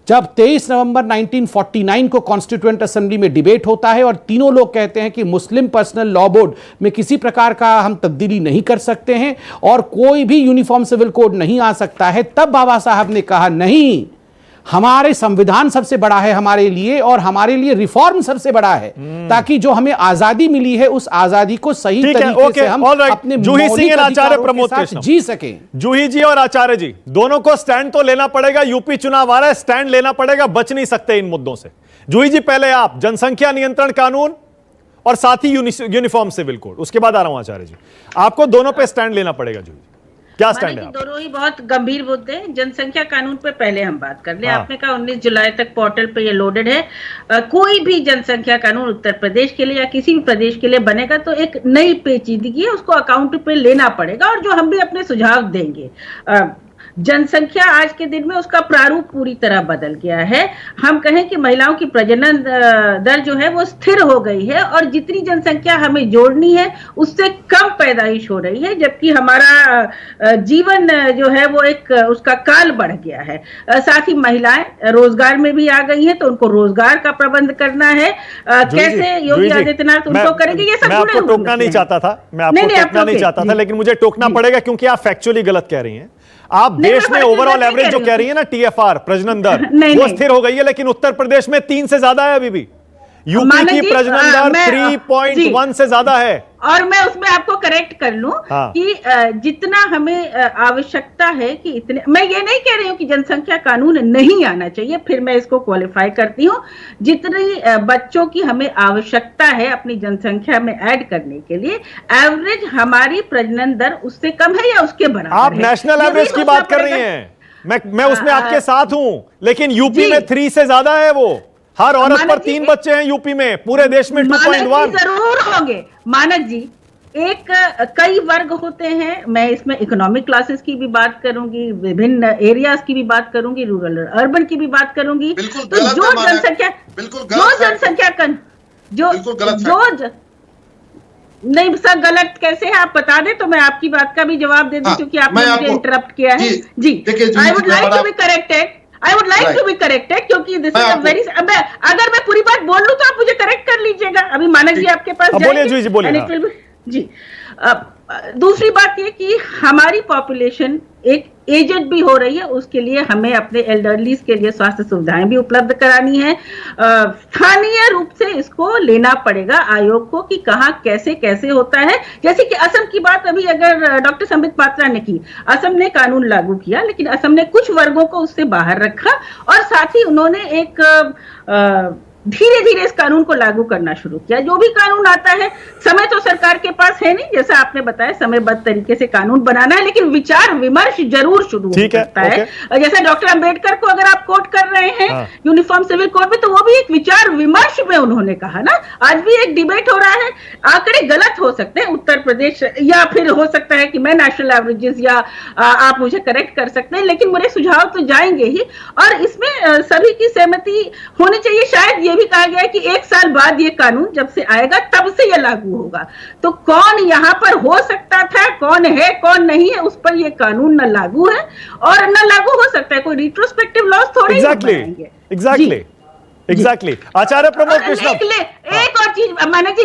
जब 23 नवंबर 1949 को कॉन्स्टिट्यूएंट असेंबली में डिबेट होता है और तीनों लोग कहते हैं कि मुस्लिम पर्सनल लॉ बोर्ड में किसी प्रकार का हम तब्दीली नहीं कर सकते हैं और कोई भी यूनिफॉर्म सिविल कोड नहीं आ सकता है, तब बाबा साहब ने कहा नहीं, हमारे संविधान सबसे बड़ा है हमारे लिए, और हमारे लिए रिफॉर्म सबसे बड़ा है, ताकि जो हमें आजादी मिली है उस आजादी को सही तरीके से हम अपने जूही सिंह आचार्य प्रमोद के साथ जी सकें। जूही जी और आचार्य जी दोनों को स्टैंड तो लेना पड़ेगा। यूपी चुनाव आ रहा है, स्टैंड लेना पड़ेगा, बच नहीं सकते इन मुद्दों से। जूही जी, पहले आप जनसंख्या नियंत्रण कानून और साथ ही यूनिफॉर्म सिविल कोड, उसके बाद आ रहा हूं आचार्य जी। आपको दोनों पे स्टैंड लेना पड़ेगा। जूही, क्या स्टैंड है? दोनों ही बहुत गंभीर मुद्दे हैं। जनसंख्या कानून पे पहले हम बात कर ले। आपने कहा 19 जुलाई तक पोर्टल पे ये लोडेड है। कोई भी जनसंख्या कानून उत्तर प्रदेश के लिए या किसी भी प्रदेश के लिए बनेगा तो एक नई पेचीदगी है, उसको अकाउंट पे लेना पड़ेगा, और जो हम भी अपने सुझाव देंगे। जनसंख्या आज के दिन में उसका प्रारूप पूरी तरह बदल गया है। हम कहें कि महिलाओं की प्रजनन दर जो है वो स्थिर हो गई है, और जितनी जनसंख्या हमें जोड़नी है उससे कम पैदाइश हो रही है, जबकि हमारा जीवन जो है वो एक उसका काल बढ़ गया है। साथ ही महिलाएं रोजगार में भी आ गई हैं, तो उनको रोजगार का प्रबंध करना है। कैसे योगी आदित्यनाथ उनको करेंगे, ये सब मैं आपको टोकना नहीं चाहता था, लेकिन मुझे टोकना पड़ेगा क्योंकि आप फैक्चुअली गलत कह रही हैं। आप देश में ओवरऑल एवरेज जो कह रही है ना, TFR प्रजनन दर, वो स्थिर हो गई है, लेकिन उत्तर प्रदेश में 3 से ज्यादा है अभी भी। यूपी की प्रजनन दर 3.1 से ज्यादा है। और मैं उसमें आपको करेक्ट कर लूं कि जितना हमें आवश्यकता है कि इतने, मैं ये नहीं कह रही हूं कि जनसंख्या कानून नहीं आना चाहिए, फिर मैं इसको क्वालिफाई करती हूं। जितनी बच्चों की हमें आवश्यकता है अपनी जनसंख्या में ऐड करने के लिए, एवरेज हमारी प्रजनन दर उससे कम है या उसके बराबर है। आप नेशनल एवरेज की बात कर रही हैं, मैं उसमें आपके साथ हूं, लेकिन यूपी में 3 से ज्यादा है। वो हर औरत पर 3 बच्चे हैं यूपी में, पूरे देश में 2.1 जरूर होंगे। मानक जी, कई वर्ग होते हैं। मैं इसमें इकोनॉमिक क्लासेस की भी बात करूंगी, विभिन्न एरियाज की भी बात करूंगी, रूरल और अर्बन की भी बात करूंगी। तो जो जनसंख्या नहीं सर, गलत कैसे है आप बता दें तो मैं आपकी बात का भी जवाब दे दूं, क्योंकि आपने मुझे इंटरप्ट किया है। जी, I would like to be corrected, I would like to be corrected, क्योंकि दिस इज अ वेरी, अगर मैं पूरी बात बोल लूं तो आप मुझे करेक्ट कर लीजिएगा। अभी मानक जी आपके पास बोलिए जी, बोलिए। जी, दूसरी बात ये कि हमारी पॉपुलेशन एक एजेड भी हो रही है, उसके लिए हमें अपने एल्डरलीज के लिए स्वास्थ्य सुविधाएं भी उपलब्ध करानी है। स्थानीय रूप से इसको लेना पड़ेगा आयोग को कि कहाँ कैसे कैसे होता है। जैसे कि असम की बात अभी अगर डॉक्टर संबित पात्रा ने की, असम ने कानून लागू किया, लेकिन असम ने कुछ वर्गों को उससे बाहर रखा और साथ ही उन्होंने एक धीरे धीरे इस कानून को लागू करना शुरू किया। जो भी कानून आता है, समय तो सरकार के पास है नहीं, जैसा आपने बताया समयबद्ध तरीके से कानून बनाना है, लेकिन विचार विमर्श जरूर शुरू हो सकता है। जैसे डॉक्टर अंबेडकर को अगर आप कोट कर रहे हैं यूनिफॉर्म सिविल कोड में, तो वो भी एक विचार विमर्श में उन्होंने कहा ना। आज भी एक डिबेट हो रहा है, आंकड़े गलत हो सकते हैं उत्तर प्रदेश, या फिर हो सकता है कि मैं नेशनल एवरेजेस, या आप मुझे करेक्ट कर सकते हैं, लेकिन मेरे सुझाव तो जाएंगे ही और इसमें सभी की सहमति होनी चाहिए। शायद ये भी कहा गया है कि 1 साल बाद ये कानून जब से आएगा तब से ये लागू होगा। तो कौन यहाँ पर हो सकता था, कौन है कौन नहीं है, उस पर ये कानून न लागू है और न लागू हो सकता है। कोई रिट्रोस्पेक्टिव लॉस थोड़े ही बनाएंगे। एग्जैक्टली। आचार्य प्रमोद कृष्णम, एक और चीज माना जी,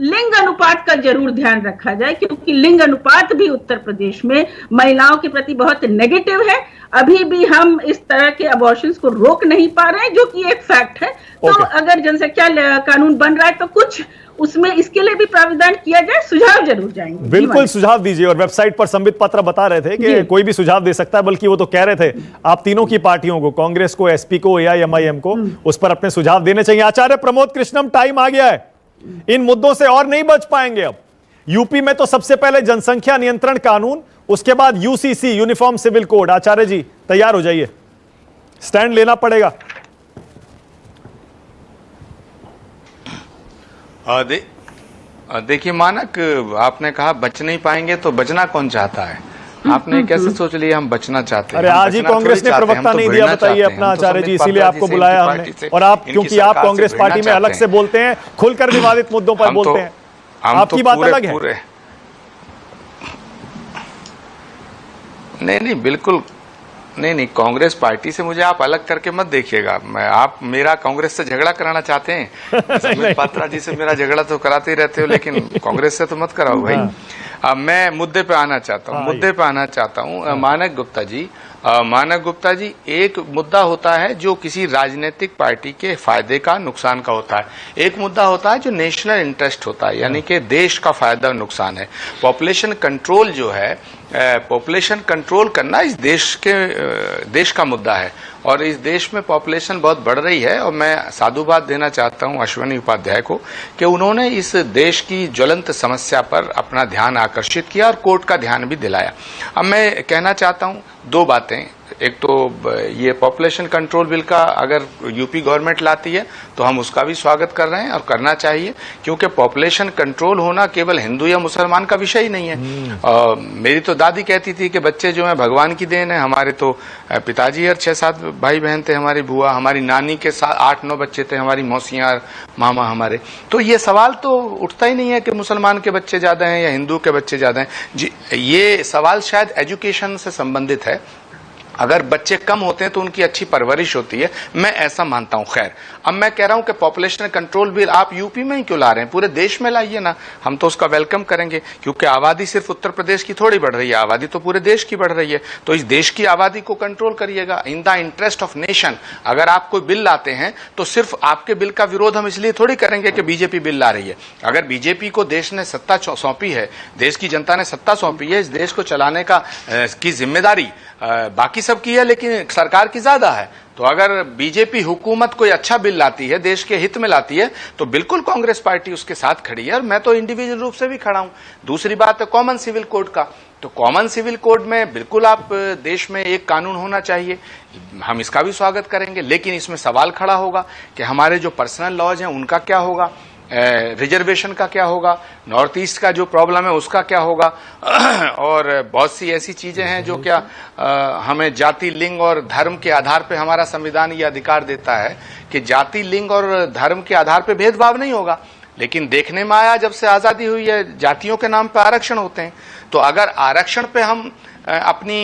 लिंग अनुपात का जरूर ध्यान रखा जाए, क्योंकि लिंग अनुपात भी उत्तर प्रदेश में महिलाओं के प्रति बहुत नेगेटिव है। अभी भी हम इस तरह के अबॉर्शंस को रोक नहीं पा रहे हैं, जो कि एक फैक्ट है। तो अगर जनसंख्या कानून बन रहा है तो कुछ उसमें इसके लिए भी प्रावधान किया जाए, सुझाव जरूर जाएंगे। बिल्कुल सुझाव दीजिए। और वेबसाइट पर संबित पात्रा बता रहे थे कि कोई भी सुझाव दे सकता है, बल्कि वो तो कह रहे थे आप तीनों की पार्टियों को, कांग्रेस को, एसपी को, एआईएमआईएम को, उस पर अपने सुझाव देने चाहिए। आचार्य प्रमोद कृष्णम, टाइम आ गया है, इन मुद्दों से और नहीं बच पाएंगे अब। यूपी में तो सबसे पहले जनसंख्या नियंत्रण कानून, उसके बाद यूसीसी यूनिफॉर्म सिविल कोड। आचार्य जी तैयार हो जाइए, स्टैंड लेना पड़ेगा। देखिए मानक, आपने कहा बच नहीं पाएंगे, तो बचना कौन चाहता है? आपने कैसे सोच लिया हम बचना चाहते हैं? अरे आज ही कांग्रेस ने प्रवक्ता नहीं दिया, बताइए अपना आचार्य जी, इसीलिए आपको बुलाया हमने। और आप, क्योंकि आप कांग्रेस पार्टी में अलग से बोलते हैं, खुलकर विवादित मुद्दों पर बोलते हैं, आपकी बात अलग है। नहीं, बिल्कुल नहीं, कांग्रेस पार्टी से मुझे आप अलग करके मत देखिएगा। आप मेरा कांग्रेस से झगड़ा कराना चाहते हैं, संबित पात्रा जी से मेरा झगड़ा तो कराते ही रहते हो, लेकिन कांग्रेस से तो मत कराओ भाई। मैं मुद्दे पे आना चाहता हूँ। मानक गुप्ता जी, एक मुद्दा होता है जो किसी राजनीतिक पार्टी के फायदे का, नुकसान का होता है। एक मुद्दा होता है जो नेशनल इंटरेस्ट होता है, यानी कि देश का फायदा और नुकसान है। पॉपुलेशन कंट्रोल जो है, पॉपुलेशन कंट्रोल करना इस देश का मुद्दा है, और इस देश में पॉपुलेशन बहुत बढ़ रही है। और मैं साधुवाद देना चाहता हूं अश्विनी उपाध्याय को कि उन्होंने इस देश की ज्वलंत समस्या पर अपना ध्यान आकर्षित किया और कोर्ट का ध्यान भी दिलाया। अब मैं कहना चाहता हूं 2 बातें। एक तो ये पॉपुलेशन कंट्रोल बिल का अगर यूपी गवर्नमेंट लाती है तो हम उसका भी स्वागत कर रहे हैं और करना चाहिए, क्योंकि पॉपुलेशन कंट्रोल होना केवल हिंदू या मुसलमान का विषय ही नहीं है। मेरी तो दादी कहती थी कि बच्चे जो हैं भगवान की देन है। हमारे तो पिताजी और 6-7 भाई बहन थे, हमारी बुआ, हमारी नानी के 8-9 बच्चे थे, हमारी मौसियां, मामा हमारे। तो ये सवाल तो उठता ही नहीं है कि मुसलमान के बच्चे ज्यादा हैं या हिंदू के बच्चे ज्यादा हैं जी। ये सवाल शायद एजुकेशन से संबंधित है। अगर बच्चे कम होते हैं तो उनकी अच्छी परवरिश होती है, मैं ऐसा मानता हूं। खैर, अब मैं कह रहा हूं कि पॉपुलेशन कंट्रोल बिल आप यूपी में ही क्यों ला रहे हैं, पूरे देश में लाइए ना, हम तो उसका वेलकम करेंगे। क्योंकि आबादी सिर्फ उत्तर प्रदेश की थोड़ी बढ़ रही है, आबादी तो पूरे देश की बढ़ रही है। तो इस देश की आबादी को कंट्रोल करिएगा in the interest of nation. अगर आप कोई बिल लाते हैं तो सिर्फ आपके बिल का विरोध हम इसलिए थोड़ी करेंगे कि बीजेपी बिल ला रही है। अगर बीजेपी को देश ने सत्ता सौंपी है, देश की जनता ने सत्ता सौंपी है, इस देश को चलाने की जिम्मेदारी बाकी सब की है, लेकिन सरकार की ज्यादा है। तो अगर बीजेपी हुकूमत कोई अच्छा बिल लाती है, देश के हित में लाती है, तो बिल्कुल कांग्रेस पार्टी उसके साथ खड़ी है, और मैं तो इंडिविजुअल रूप से भी खड़ा हूं। दूसरी बात है कॉमन सिविल कोड का। तो कॉमन सिविल कोड में बिल्कुल आप देश में एक कानून होना चाहिए, हम इसका भी स्वागत करेंगे। लेकिन इसमें सवाल खड़ा होगा कि हमारे जो पर्सनल लॉज हैं उनका क्या होगा, रिजर्वेशन का क्या होगा, नॉर्थ ईस्ट का जो प्रॉब्लम है उसका क्या होगा, और बहुत सी ऐसी चीजें हैं जो क्या हमें जाति, लिंग और धर्म के आधार पे हमारा संविधान ये अधिकार देता है कि जाति, लिंग और धर्म के आधार पे भेदभाव नहीं होगा। लेकिन देखने में आया जब से आजादी हुई है जातियों के नाम पर आरक्षण होते हैं। तो अगर आरक्षण पे हम अपनी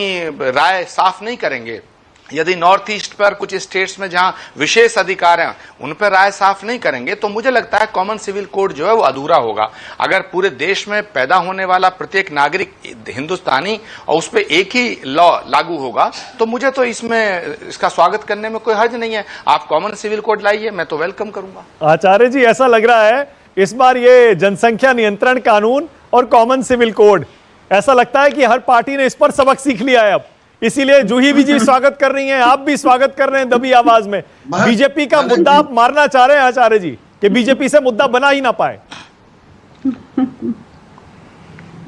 राय साफ नहीं करेंगे, यदि नॉर्थ ईस्ट पर कुछ स्टेट्स में जहां विशेष अधिकार हैं उन पर राय साफ नहीं करेंगे, तो मुझे लगता है कॉमन सिविल कोड जो है वो अधूरा होगा। अगर पूरे देश में पैदा होने वाला प्रत्येक नागरिक हिंदुस्तानी और उस पर एक ही लॉ लागू होगा, तो मुझे तो इसका स्वागत करने में कोई हर्ज नहीं है। आप कॉमन सिविल कोड लाइए, मैं तो वेलकम करूंगा। आचार्य जी, ऐसा लग रहा है इस बार ये जनसंख्या नियंत्रण कानून और कॉमन सिविल कोड, ऐसा लगता है कि हर पार्टी ने इस पर सबक सीख लिया है अब, इसीलिए जूही भी जी स्वागत कर रही हैं, आप भी स्वागत कर रहे हैं दबी आवाज में। बीजेपी का मुद्दा आप मारना चाह रहे हैं आचार्य जी, कि बीजेपी से मुद्दा बना ही ना पाए।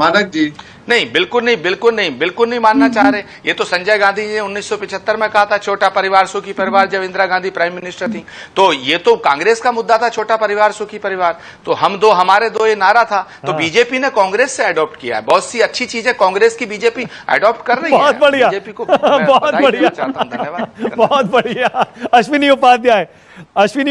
मानक जी, नहीं, बिल्कुल नहीं मानना चाह रहे। ये तो संजय गांधी जी ने 1975 में कहा था, छोटा परिवार सुखी परिवार, जब इंदिरा गांधी प्राइम मिनिस्टर थी। तो ये तो कांग्रेस का मुद्दा था, छोटा परिवार सुखी परिवार। तो हम दो हमारे दो ये नारा था। तो बीजेपी ने कांग्रेस से अडॉप्ट किया है। बहुत सी अच्छी चीजें कांग्रेस की बीजेपी अडॉप्ट कर रही है। बहुत बढ़िया, बीजेपी को बहुत बढ़िया, धन्यवाद, बहुत बढ़िया। अश्विनी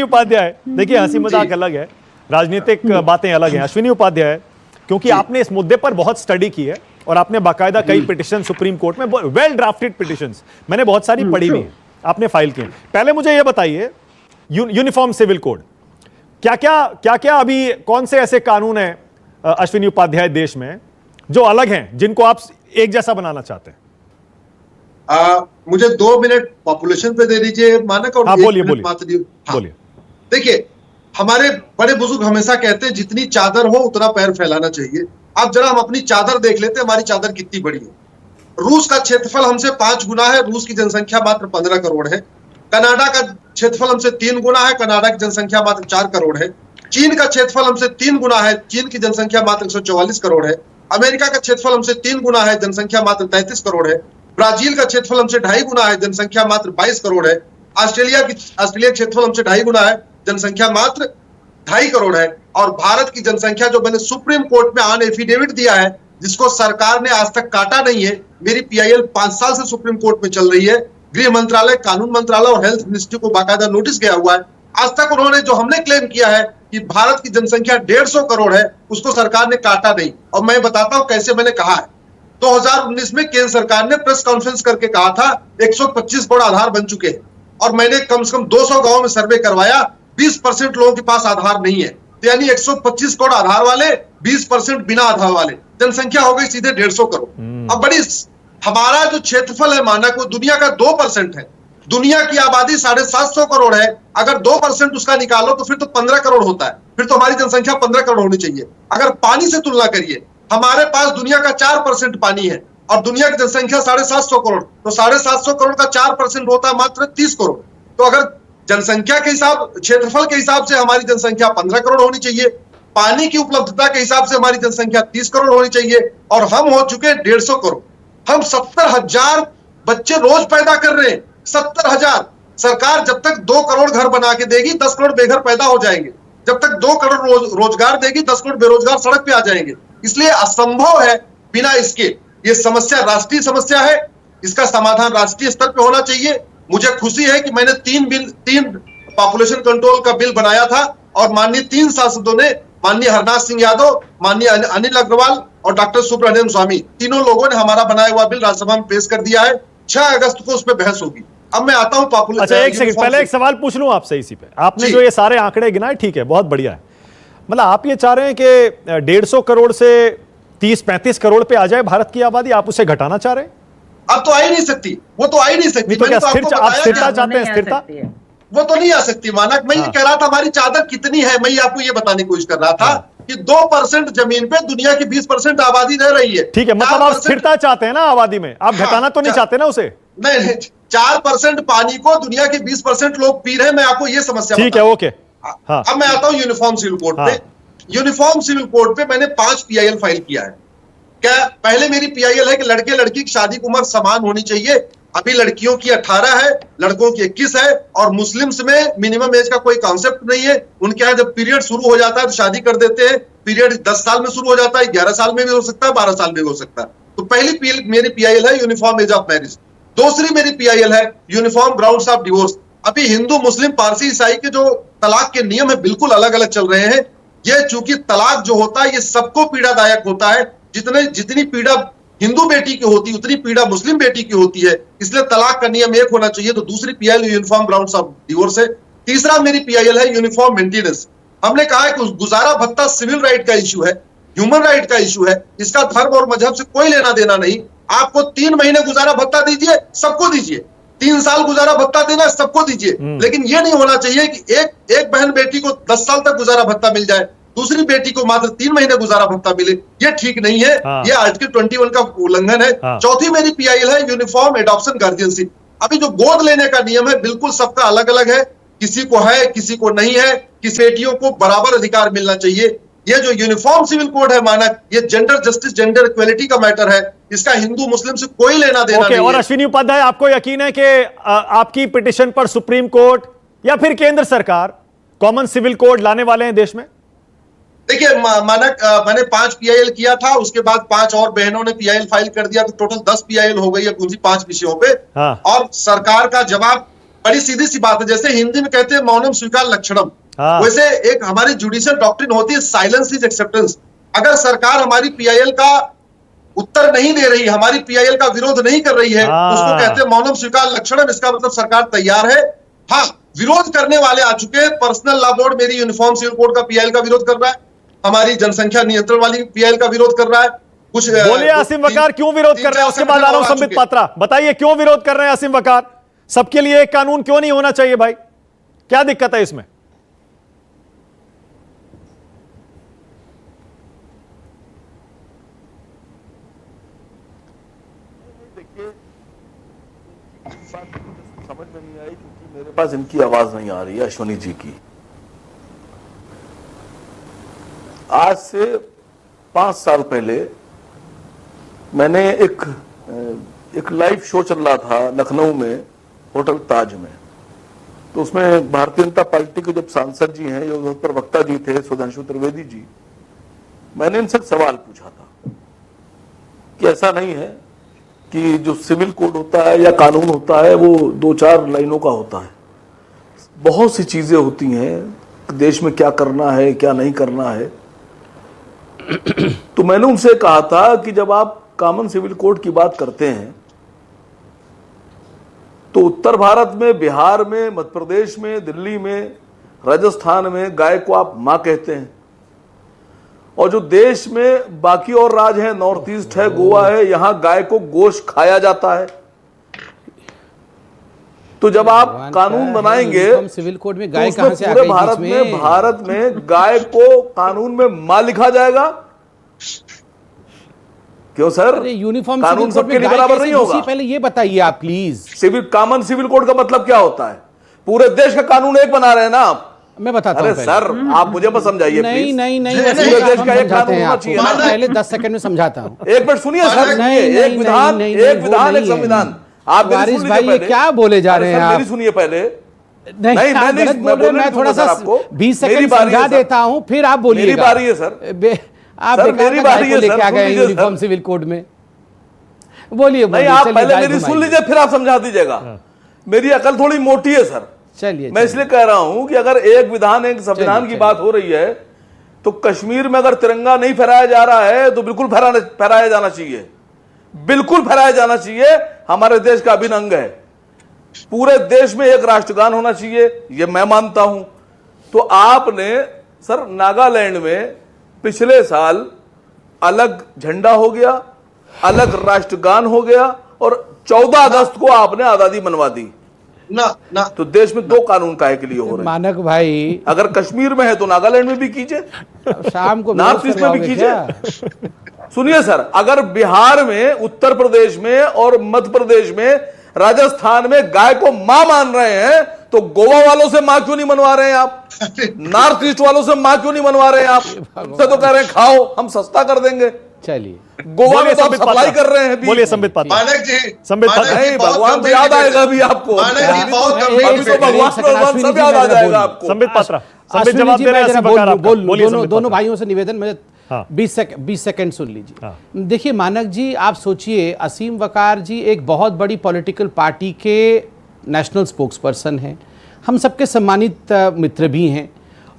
उपाध्याय, देखिए हंसी मजाक अलग है, राजनीतिक बातें अलग हैं। अश्विनी उपाध्याय, क्योंकि आपने इस मुद्दे पर बहुत स्टडी की है और आपने बाकायदा कई पिटिशन सुप्रीम कोर्ट में, वेल ड्राफ्टेड पिटिशंस, मैंने बहुत सारी पढ़ी भी हैं, आपने फाइल की हैं। पहले मुझे यह बताइए, यूनिफॉर्म सिविल कोड, क्या अभी कौन से ऐसे कानून हैं अश्विनी उपाध्याय देश में जो अलग हैं, जिनको आप एक जैसा बनाना चाहते हैं? मुझे 2 मिनट पॉपुलेशन पे दे दीजिए मानक, और बोलिए। देखिए, हमारे बड़े बुजुर्ग हमेशा कहते हैं जितनी चादर हो उतना पैर फैलाना चाहिए। अब जरा हम अपनी चादर देख लेते हैं, हमारी चादर कितनी बड़ी है। रूस का क्षेत्रफल हमसे 5 गुना है, रूस की जनसंख्या मात्र 15 करोड़ है। कनाडा का क्षेत्रफल हमसे 3 गुना है, कनाडा की जनसंख्या मात्र 4 करोड़ है। चीन का क्षेत्रफल हमसे 3 गुना है, चीन की जनसंख्या मात्र 144 करोड़ है। अमेरिका का क्षेत्रफल हमसे 3 गुना है, जनसंख्या मात्र 33 करोड़ है। ब्राजील का क्षेत्रफल हमसे 2.5 गुना है, जनसंख्या मात्र 22 करोड़ है। ऑस्ट्रेलिया क्षेत्रफल हमसे 2.5 गुना है, जनसंख्या मात्र 2.5 करोड़ है। और भारत की जनसंख्या, जो मैंने सुप्रीम कोर्ट में ऑन एफिडेविट दिया है, जिसको सरकार ने आज तक काटा नहीं है, मेरी पीआईएल 5 साल से सुप्रीम कोर्ट में चल रही है, गृह मंत्रालय, कानून मंत्रालय और हेल्थ मिनिस्ट्री को बाकायदा नोटिस गया हुआ है। आज तक उन्होंने जो हमने क्लेम किया है कि भारत की जनसंख्या 150 करोड़ है, उसको सरकार ने काटा नहीं। और मैं बताता हूं कैसे मैंने कहा है। 2019 में केंद्र सरकार ने प्रेस कॉन्फ्रेंस करके कहा था 125 करोड़ आधार बन चुके हैं, और मैंने कम से कम 200 गांवों में सर्वे करवाया, 20% लोगों के पास आधार नहीं है। तो यानी 125 करोड़ आधार वाले, 20% बिना आधार वाले, जनसंख्या हो गई सीधे 150 करोड़। अब बड़ी, हमारा जो क्षेत्रफल है मानक, वो दुनिया का 2% है। दुनिया की आबादी 750 करोड़ है, अगर 2% उसका निकालो तो फिर तो 15 करोड़ होता है। फिर तो हमारी जनसंख्या 15 करोड़ होनी चाहिए। अगर पानी से तुलना करिए, हमारे पास दुनिया का 4% पानी है और दुनिया की जनसंख्या 750 करोड़, तो 750 करोड़ का 4% होता है मात्र 30 करोड़। तो अगर जनसंख्या के हिसाब, क्षेत्रफल के हिसाब से हमारी जनसंख्या 15 करोड़ होनी चाहिए, पानी की उपलब्धता के हिसाब से हमारी जनसंख्या 30 करोड़ होनी चाहिए, और हम हो चुके 150 करोड़। हम 70,000 बच्चे रोज पैदा कर रहे हैं, 70,000। सरकार जब तक 2 करोड़ घर बना के देगी, 10 करोड़ बेघर पैदा हो जाएंगे। जब तक 2 करोड़ रोजगार देगी, 10 करोड़ बेरोजगार सड़क पे आ जाएंगे। इसलिए असंभव है बिना इसके। ये समस्या राष्ट्रीय समस्या है, इसका समाधान राष्ट्रीय स्तर पे होना चाहिए। मुझे खुशी है कि मैंने 3 पॉपुलेशन कंट्रोल का बिल बनाया था, और माननीय 3 सांसदों ने, माननीय हरनाथ सिंह यादव, माननीय अनिल अग्रवाल और डॉक्टर सुब्रमण्यम स्वामी, तीनों लोगों ने हमारा बनाया हुआ बिल राज्यसभा में पेश कर दिया है। 6 अगस्त को उस पर बहस होगी। अब मैं आता हूं पॉपुलेशन। अच्छा, एक सेकंड, पहले एक सवाल पूछ लूं आपसे इसी पे। आपने जो ये सारे आंकड़े गिनाए, ठीक है, बहुत बढ़िया है। मतलब आप ये चाह रहे हैं कि 150 करोड़ से 30-35 करोड़ पे आ जाए भारत की आबादी, आप उसे घटाना चाह रहे हैं? अब तो आ ही नहीं सकती, वो तो आ ही नहीं सकती। तो क्या आप स्थिरता चाहते हैं? स्थिरता वो तो नहीं आ सकती मानक। मैं ये कह रहा था हमारी चादर कितनी है, मैं आपको ये बताने की कोशिश कर रहा था कि 2% जमीन पे दुनिया की 20% आबादी रह रही है। ठीक है, मतलब आप स्थिरता चाहते हैं ना आबादी में, आप घटाना तो नहीं चाहते ना उसे? नहीं, 4% पानी को दुनिया के 20% लोग पी रहे हैं। मैं आपको ये समस्या, ठीक है, ओके। हाँ। अब मैं आता हूं यूनिफॉर्म सिविल कोड पे। यूनिफॉर्म सिविल कोड पे मैंने 5 पीआईएल फाइल किया है। क्या पहले मेरी पीआईएल है कि लड़के लड़की की शादी की उम्र समान होनी चाहिए। अभी लड़कियों की 18 है, लड़कों की 21 है, और मुस्लिम्स में मिनिमम एज का कोई कॉन्सेप्ट नहीं है। उनके यहाँ जब पीरियड शुरू हो जाता है तो शादी कर देते हैं। पीरियड 10 साल में शुरू हो जाता है, 11 साल में भी हो सकता है, 12 साल में भी हो सकता है। तो पहली मेरी पीआईएल है यूनिफॉर्म एज ऑफ मैरिज। दूसरी मेरी पीआईएल है यूनिफॉर्म ग्राउंड्स ऑफ डिवोर्स। अभी हिंदू, मुस्लिम, पारसी, ईसाई के जो तलाक के नियम है बिल्कुल अलग अलग चल रहे हैं। ये चूंकि तलाक जो होता है ये सबको पीड़ादायक होता है, जितनी पीड़ा हिंदू बेटी की होती उतनी पीड़ा मुस्लिम बेटी की होती है, इसलिए तलाक का नियम एक होना चाहिए। तो दूसरी PIL uniform grounds of divorce है। तीसरा मेरी पीआईएल है यूनिफॉर्म मेंटेनेंस। हमने कहा है कि गुजारा भत्ता सिविल राइट का इश्यू है, ह्यूमन राइट का इश्यू है, इसका धर्म और मजहब से कोई लेना देना नहीं। आपको 3 महीने गुजारा भत्ता दीजिए, सबको दीजिए। 3 साल गुजारा भत्ता देना सबको दीजिए, लेकिन यह नहीं होना चाहिए कि एक बहन बेटी को 10 साल तक गुजारा भत्ता मिल जाए, दूसरी बेटी को मात्र 3 महीने गुजारा भत्ता मिले। ये ठीक नहीं है। ये आर्टिकल 21 का उल्लंघन है। चौथी मेरी पीआईएल है यूनिफॉर्म एडॉप्शन गार्जियनशिप। अभी जो गोद लेने का नियम है बिल्कुल सबका अलग अलग है, किसी को है किसी को नहीं है। किसी बेटियों को बराबर अधिकार मिलना चाहिए। ये जो यूनिफॉर्म सिविल कोड है मानक, ये जेंडर जस्टिस जेंडर इक्वेलिटी का मैटर है, इसका हिंदू मुस्लिम से कोई लेना देना नहीं और है। अश्विनी उपाध्याय, आपको यकीन है कि आपकी पिटीशन पर सुप्रीम कोर्ट या फिर केंद्र सरकार कॉमन सिविल कोड लाने वाले हैं देश में? देखिए मानक, मैंने 5 पीआईएल किया था, उसके बाद 5 और बहनों ने पीआईएल फाइल कर दिया, तो टोटल 10 पीआईएल हो गई है उसी 5 विषयों पे। और सरकार का जवाब बड़ी सीधी सी बात है, जैसे हिंदी में कहते हैं मौनम स्वीकार लक्षणम, वैसे एक हमारी जुडिशियल डॉक्ट्रिन होती है साइलेंस इज एक्सेप्टेंस। अगर सरकार हमारी पीआईएल का उत्तर नहीं दे रही, हमारी पीआईएल का विरोध नहीं कर रही है, उसको कहते हैं मौनम स्वीकार लक्षणम। इसका मतलब सरकार तैयार है। हाँ, विरोध करने वाले आ चुके हैं। पर्सनल लॉ बोर्ड मेरी यूनिफॉर्म सिविल कोड का पीआईएल का विरोध कर रहा है, हमारी जनसंख्या नियंत्रण वाली पीआईएल का विरोध कर रहा है। कुछ बोलिए आसिम वकार क्यों विरोध कर रहे हैं, उसके बाद आ रहा हूं संबित पात्रा। बताइए क्यों विरोध कर रहे हैं आसिम वकार? सबके लिए एक कानून क्यों नहीं होना चाहिए भाई? क्या दिक्कत है इसमें? समझ में नहीं आई क्योंकि मेरे पास इनकी आवाज नहीं आ रही है, अश्विनी जी की। आज से 5 साल पहले मैंने एक लाइव शो चल रहा था लखनऊ में, होटल ताज में। तो उसमें भारतीय जनता पार्टी के जब सांसद जी हैं, जो उस पर वक्ता जी थे सुधांशु त्रिवेदी जी, मैंने इनसे सवाल पूछा था कि ऐसा नहीं है कि जो सिविल कोड होता है या कानून होता है वो 2-4 लाइनों का होता है। बहुत सी चीजें होती हैं देश में, क्या करना है क्या नहीं करना है। तो मैंने उनसे कहा था कि जब आप कॉमन सिविल कोड की बात करते हैं तो उत्तर भारत में, बिहार में, मध्य प्रदेश में, दिल्ली में, राजस्थान में गाय को आप मां कहते हैं, और जो देश में बाकी और राज्य है, नॉर्थ ईस्ट है, गोवा है, यहां गाय को गोश्त खाया जाता है। तो जब आप कानून बनाएंगे सिविल कोड में गाय तो उसमें कहां से आ पूरे गई? भारत में गाय को कानून में मां लिखा जाएगा? क्यों सर? यूनिफॉर्म कानून सबके लिए बराबर नहीं होगा? पहले ये बताइए आप प्लीज। कॉमन सिविल कोड का मतलब क्या होता है? पूरे देश का कानून एक बना रहे हैं ना आप। मैं बताता हूं। अरे सर, आप मुझे मत समझाइए प्लीज। नहीं पूरे देश का एक कानून होना चाहिए ना। पहले 10 सेकंड में समझाता हूं। एक मिनट सुनिए सर, एक विधान एक संविधान। आप वारिस भाई ये क्या बोले जा रहे हैं आप? मेरी सुनिए पहले। नहीं, आप गलत बोल रहे हैं। मैं थोड़ा सा 20 सेकंड समझा देता हूं, फिर आप बोलिएगा। मेरी बारी है सर। आप मेरी बारी है लेके आ गए यूनिफॉर्म सिविल कोड में। बोलिए। नहीं, आप पहले मेरी सुन लीजिए, फिर आप समझा दीजिएगा। मेरी अकल थोड़ी मोटी है सर। चलिए, मैं इसलिए कह रहा हूं कि अगर एक विधान एक संविधान की बात हो रही है तो कश्मीर में अगर तिरंगा नहीं फहराया जा रहा है तो बिल्कुल फहराया जाना चाहिए, बिल्कुल फहराया जाना चाहिए। हमारे देश का अभिन्न अंग है। पूरे देश में एक राष्ट्रगान होना चाहिए, यह मैं मानता हूं। तो आपने सर नागालैंड में पिछले साल अलग झंडा हो गया, अलग राष्ट्रगान हो गया, और 14 अगस्त को आपने आजादी मनवा दी ना। तो देश में 2 कानून काहे के लिए हो रहे हैं? मानक भाई, अगर कश्मीर में है तो नागालैंड में भी कीजिए, शाम को नॉर्थ ईस्ट में भी कीजिए। सुनिए सर, अगर बिहार में, उत्तर प्रदेश में और मध्य प्रदेश में, राजस्थान में गाय को मां मान रहे हैं तो गोवा वालों से मां क्यों नहीं मनवा रहे हैं आप? नॉर्थ ईस्ट वालों से मां क्यों नहीं मनवा रहे हैं आप? से तो कह रहे हैं खाओ, हम सस्ता कर देंगे। चलिए, गोवा में तो आप सप्लाई कर रहे हैं। बोलिए संबित पात्रा। मानक जी, संबित पात्रा। नहीं, भगवान तो याद आएगा अभी आपको। मानक जी बहुत अभी तो भगवान सब याद आ जाएगा आपको। संबित पात्रा, संबित जवाब दे रहे हैं आसिम वकार आपका। बोलिए संबित दोनों पात्रा। भाइयों से निवेदन, मुझे 20 सेकंड सुन लीजिए। देखिए मानक जी, आप सोचिए, असीम वकार जी एक बहुत बड़ी पॉलिटिकल पार्टी के नेशनल स्पोक्स पर्सन हैं, हम सबके सम्मानित मित्र भी हैं,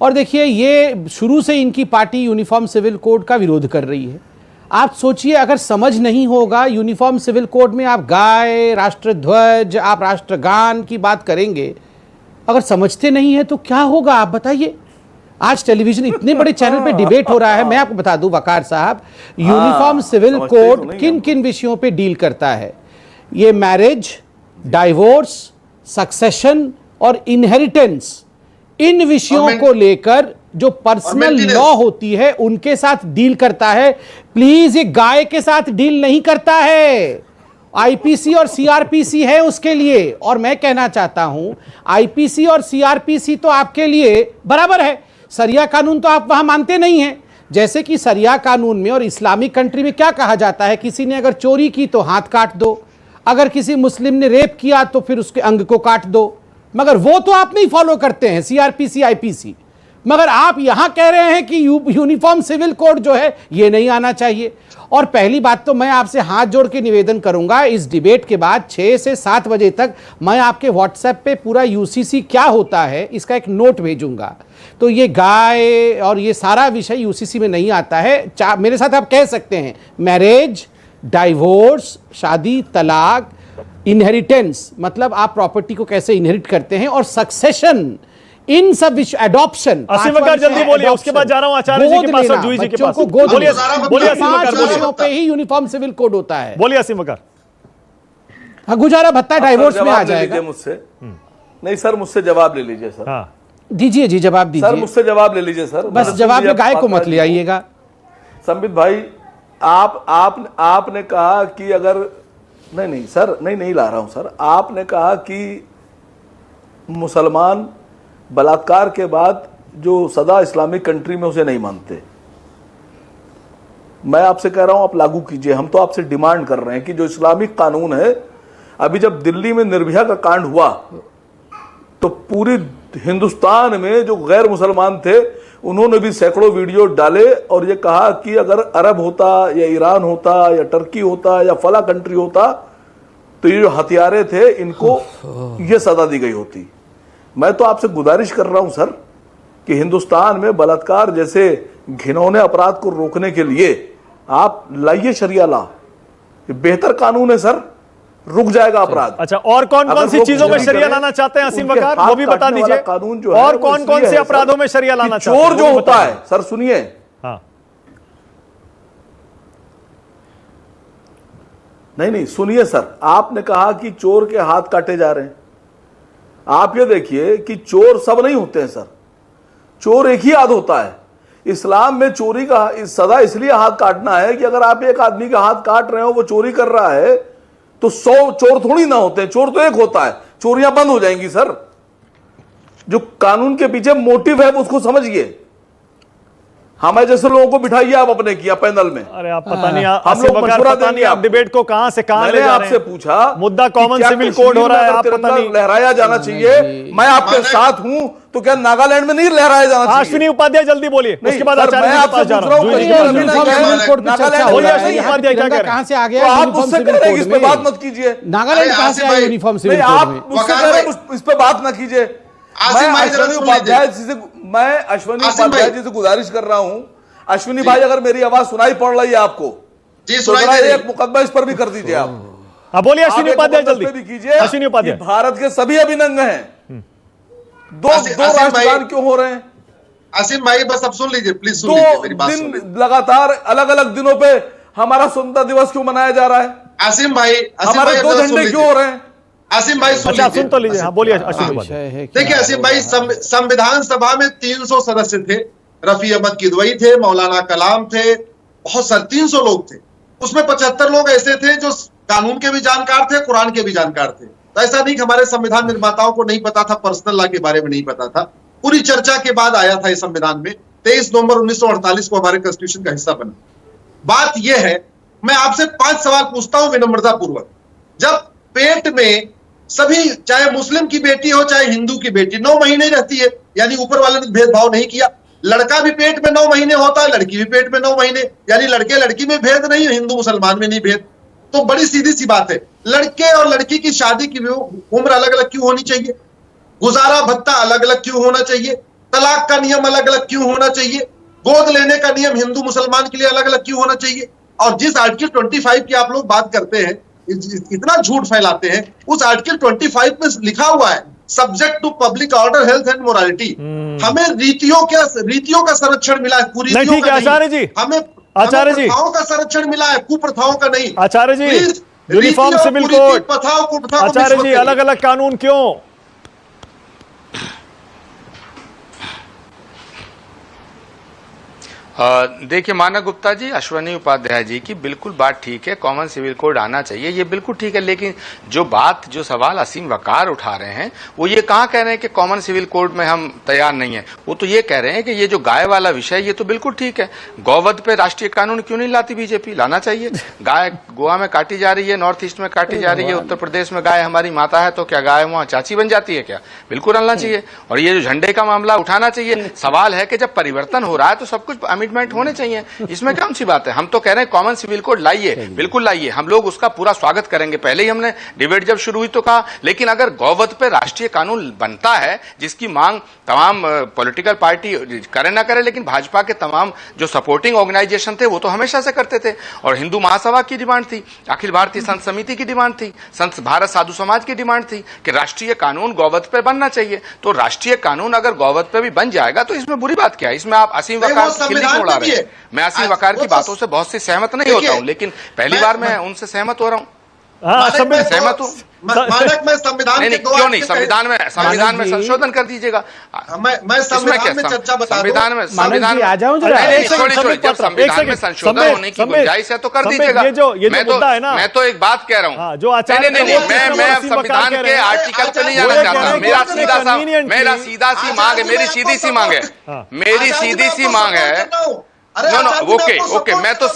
और देखिए, ये शुरू से इनकी पार्टी यूनिफॉर्म सिविल कोड का विरोध कर रही है। आप सोचिए, अगर समझ नहीं होगा यूनिफॉर्म सिविल कोड में आप गाय, राष्ट्रध्वज, आप राष्ट्रगान की बात करेंगे, अगर समझते नहीं है तो क्या होगा आप बताइए। आज टेलीविजन इतने बड़े चैनल पे डिबेट हो रहा है। मैं आपको बता दूं वकार साहब, यूनिफॉर्म सिविल कोड किन किन विषयों पे डील करता है। ये मैरिज, डाइवोर्स, सक्सेशन और इनहेरिटेंस, इन विषयों को लेकर जो पर्सनल लॉ होती है उनके साथ डील करता है। प्लीज, ये गाय के साथ डील नहीं करता है। आईपीसी और सीआरपीसी है उसके लिए। और मैं कहना चाहता हूं, आईपीसी और सीआरपीसी तो आपके लिए बराबर है, शरिया कानून तो आप वहां मानते नहीं हैं। जैसे कि शरिया कानून में और इस्लामिक कंट्री में क्या कहा जाता है, किसी ने अगर चोरी की तो हाथ काट दो, अगर किसी मुस्लिम ने रेप किया तो फिर उसके अंग को काट दो। मगर वो तो आप नहीं फॉलो करते हैं, सीआरपीसी, आईपीसी। मगर आप यहां कह रहे हैं कि यूनिफॉर्म सिविल कोड जो है ये नहीं आना चाहिए। और पहली बात तो मैं आपसे हाथ जोड़ के निवेदन करूंगा, इस डिबेट के बाद 6 से 7 बजे तक मैं आपके व्हाट्सएप पे पूरा यूसीसी क्या होता है इसका एक नोट भेजूंगा। तो ये गाय और ये सारा विषय यूसीसी में नहीं आता है। मेरे साथ आप कह सकते हैं मैरिज, डाइवोर्स, शादी, तलाक, इनहेरिटेंस, मतलब आप प्रॉपर्टी को कैसे इनहेरिट करते हैं, और सक्सेशन, इन सब विषय, एडॉप्शन। असीम वकार जल्दी बोलिए, उसके बाद जा रहा हूं आचार्य जी के पास और जूही जी के पास। बोलिए असीम वकार, विषयों पे ही यूनिफॉर्म सिविल कोड होता है। बोलिए असीम वकार। हाँ, गुजारा भत्ता डाइवोर्स में आ जाएगा। मुझसे नहीं सर, मुझसे जवाब ले लीजिए सर। हाँ, दीजिए जी, जवाब दीजिए सर, मुझसे जवाब ले लीजिए सर। बस जवाब में गाय को मत ले आइएगा। संबित भाई, आपने कहा कि अगर नहीं सर, नहीं ला रहा हूं सर। आपने कहा कि मुसलमान बलात्कार के बाद जो सदा इस्लामिक कंट्री में उसे नहीं मानते। मैं आपसे कह रहा हूं आप लागू कीजिए। हम तो आपसे डिमांड कर रहे हैं कि जो इस्लामिक कानून है, अभी जब दिल्ली में निर्भया का कांड हुआ तो पूरी हिंदुस्तान में जो गैर मुसलमान थे उन्होंने भी सैकड़ों वीडियो डाले और ये कहा कि अगर अरब होता या ईरान होता या टर्की होता या फला कंट्री होता तो ये जो हथियारे थे इनको ये सजा दी गई होती। मैं तो आपसे गुजारिश कर रहा हूं सर कि हिंदुस्तान में बलात्कार जैसे घिनौने अपराध को रोकने के लिए आप लाइए शरिया ला। ये बेहतर कानून है सर, रुक जाएगा अपराध। अच्छा, और कौन कौन सी चीजों में शरिया लाना चाहते हैं असीम वकार, वो भी बता दीजिए। कानून जो और कौन कौन से अपराधों में शरिया लाना चाहते हैं? चोर जो होता है सर, सुनिए। हाँ, नहीं सुनिए सर, आपने कहा कि चोर के हाथ काटे जा रहे हैं। आप ये देखिए कि चोर सब नहीं होते हैं सर, चोर एक ही हाथ होता है। इस्लाम में चोरी का सदा इसलिए हाथ काटना है कि अगर आप एक आदमी का हाथ काट रहे हो, वो चोरी कर रहा है, तो 100 चोर थोड़ी ना होते हैं, चोर तो एक होता है। चोरियां बंद हो जाएंगी सर। जो कानून के पीछे मोटिव है उसको समझिए। हमें जैसे लोगों को बिठाइए आप अपने किया पैनल में। अरे आप पता नहीं, हम लोग मशवरा देंगे। आप डिबेट को कहां से कहां ले जा रहे हैं। आपसे पूछा मुद्दा कॉमन सिविल कोड हो रहा है, आप पता नहीं लहराया जाना चाहिए। मैं आपके साथ हूं, तो क्या नागालैंड में नहीं लहराया जाना चाहिए? अश्विनी उपाध्याय जल्दी बोलिए, उसके बाद आचार्य जी के पास जा रहा हूं। कहां से आ गया? आप मुझसे कह रहे हैं इस पे बात मत कीजिए। नागालैंड कहां से आया यूनिफॉर्म सिविल कोड में? आप मुझसे कह रहे हैं इस पे बात ना कीजिए। मैं अश्विनी उपाध्याय जी से गुजारिश कर रहा हूं, अश्विनी भाई अगर मेरी आवाज सुनाई पड़ रही है आपको, तो एक मुकदमा इस पर भी कर दीजिए आप। बोलिए अश्विनी उपाध्याय जल्दी भी कीजिए। अश्विनी उपाध्याय, भारत के सभी अभिनंग हैं, दो राष्ट्रगान क्यों हो रहे हैं? आसिम भाई बस अब सुन लीजिए प्लीज, सुन लीजिए मेरी बात। 2 दिन लगातार अलग अलग दिनों पे हमारा स्वतंत्रता दिवस क्यों मनाया जा रहा है? आसिम भाई, हमारे 2 झंडे क्यों हो रहे हैं? आसिम भाई सुन अच्छा सुन तो लीजिए। हाँ बोलिए अश्विनी भाई। देखिए आसिम भाई, संविधान सभा में 300 सदस्य थे। रफी अहमद किदवई थे, मौलाना कलाम थे, बहुत सारे 300 लोग थे। उसमें 75 लोग ऐसे थे जो कानून के भी जानकार थे, कुरान के भी जानकार थे। तो ऐसा नहीं कि हमारे संविधान निर्माताओं को नहीं पता था, पर्सनल लॉ के बारे में नहीं पता था। पूरी चर्चा के बाद आया था इस संविधान में। 23 नवंबर 1948 को हमारे कॉन्स्टिट्यूशन का हिस्सा बना। बात यह है, मैं आपसे 5 सवाल पूछता हूं विनम्रता पूर्वक। जब पेट में सभी, चाहे मुस्लिम की बेटी हो चाहे हिंदू की बेटी, 9 महीने रहती है, यानी ऊपर वाले ने भेदभाव नहीं किया। लड़का भी पेट में 9 महीने होता है, लड़की भी पेट में 9 महीने, यानी लड़के लड़की में भेद नहीं है, हिंदू मुसलमान में नहीं भेद। तो बड़ी सीधी सी बात है, लड़के और लड़की की शादी की उम्र अलग अलग क्यों होनी चाहिए? गुजारा भत्ता अलग अलग क्यों होना चाहिए? तलाक का नियम अलग अलग क्यों होना चाहिए, गोद लेने का नियम हिंदू मुसलमान के लिए अलग अलग क्यों होना चाहिए। और जिस आर्टिकल 25 की आप लोग बात करते हैं, इतना झूठ फैलाते हैं, उस आर्टिकल 25 में लिखा हुआ है subject to public order, health and morality. हमें रीतियों का संरक्षण मिला है, कुरीतियों का नहीं। आचार्य जी, हमें आचार्य जी, प्रथाओं का संरक्षण मिला है, कुप्रथाओं का नहीं। आचार्य जी, प्लीज, यूनिफॉर्म सिविल कोड, प्रथाओं आचार्य जी, अलग अलग कानून क्यों? देखिए मानव गुप्ता जी, अश्वनी उपाध्याय जी की बिल्कुल बात ठीक है, कॉमन सिविल कोड आना चाहिए, ये बिल्कुल ठीक है। लेकिन जो सवाल असीम वकार उठा रहे हैं, वो ये कहाँ कह रहे हैं कि कॉमन सिविल कोड में हम तैयार नहीं है। वो तो ये कह रहे हैं कि ये जो गाय वाला विषय, ये तो बिल्कुल ठीक है। गौवध पे राष्ट्रीय कानून क्यों नहीं लाती बीजेपी? लाना चाहिए। गाय गोवा में काटी जा रही है, नॉर्थ ईस्ट में काटी जा रही है, उत्तर प्रदेश में गाय हमारी माता है, तो क्या गाय वहां चाची बन जाती है क्या? बिल्कुल लाना चाहिए। और ये जो झंडे का मामला उठाना चाहिए। सवाल है कि जब परिवर्तन हो रहा है तो सब कुछ अमेंडमेंट होने चाहिए, इसमें कौन सी बात है? हम तो कह रहे हैं कॉमन सिविल कोड लाइए, बिल्कुल लाइए, हम लोग उसका पूरा स्वागत करेंगे। पहले ही हमने डिबेट जब शुरू हुई तो कहा, लेकिन अगर गौवध पे राष्ट्रीय कानून बनता है, जिसकी मांग तमाम पॉलिटिकल पार्टी करे ना करे, लेकिन भाजपा के तमाम जो सपोर्टिंग ऑर्गेनाइजेशन थे वो तो हमेशा से करते थे, और हिंदू महासभा की डिमांड थी, अखिल भारतीय संत समिति की डिमांड थी, संत भारत साधु समाज की डिमांड थी कि राष्ट्रीय कानून गौवध पे बनना चाहिए। तो राष्ट्रीय कानून अगर गौवध पे भी बन जाएगा तो इसमें बुरी बात क्या है? इसमें आप असीम वकार खिल्ली क्यों उड़ा रहे हैं? मैं असीम वकार की बातों से बहुत सी सहमत नहीं होता हूं, लेकिन पहली बार मैं उनसे सहमत हो रहा हूं। हाँ, सहमत हूँ। मानक, मैं संविधान नहीं, क्यों नहीं? संविधान में संशोधन कर दीजिएगा। मैं संविधान में चर्चा बता संविधान में आ जाऊं जरा। छोड़िए, जब संविधान में संशोधन होने की गुंजाइश है तो कर दीजिएगा। मैं तो एक बात कह रहा हूँ, जो आचार्य, नहीं, मैं संविधान के आर्टिकल पे नहीं जाना चाहता। मेरा सीधा सी मांग है, मेरी सीधी सी मांग है। ओके, मैं तो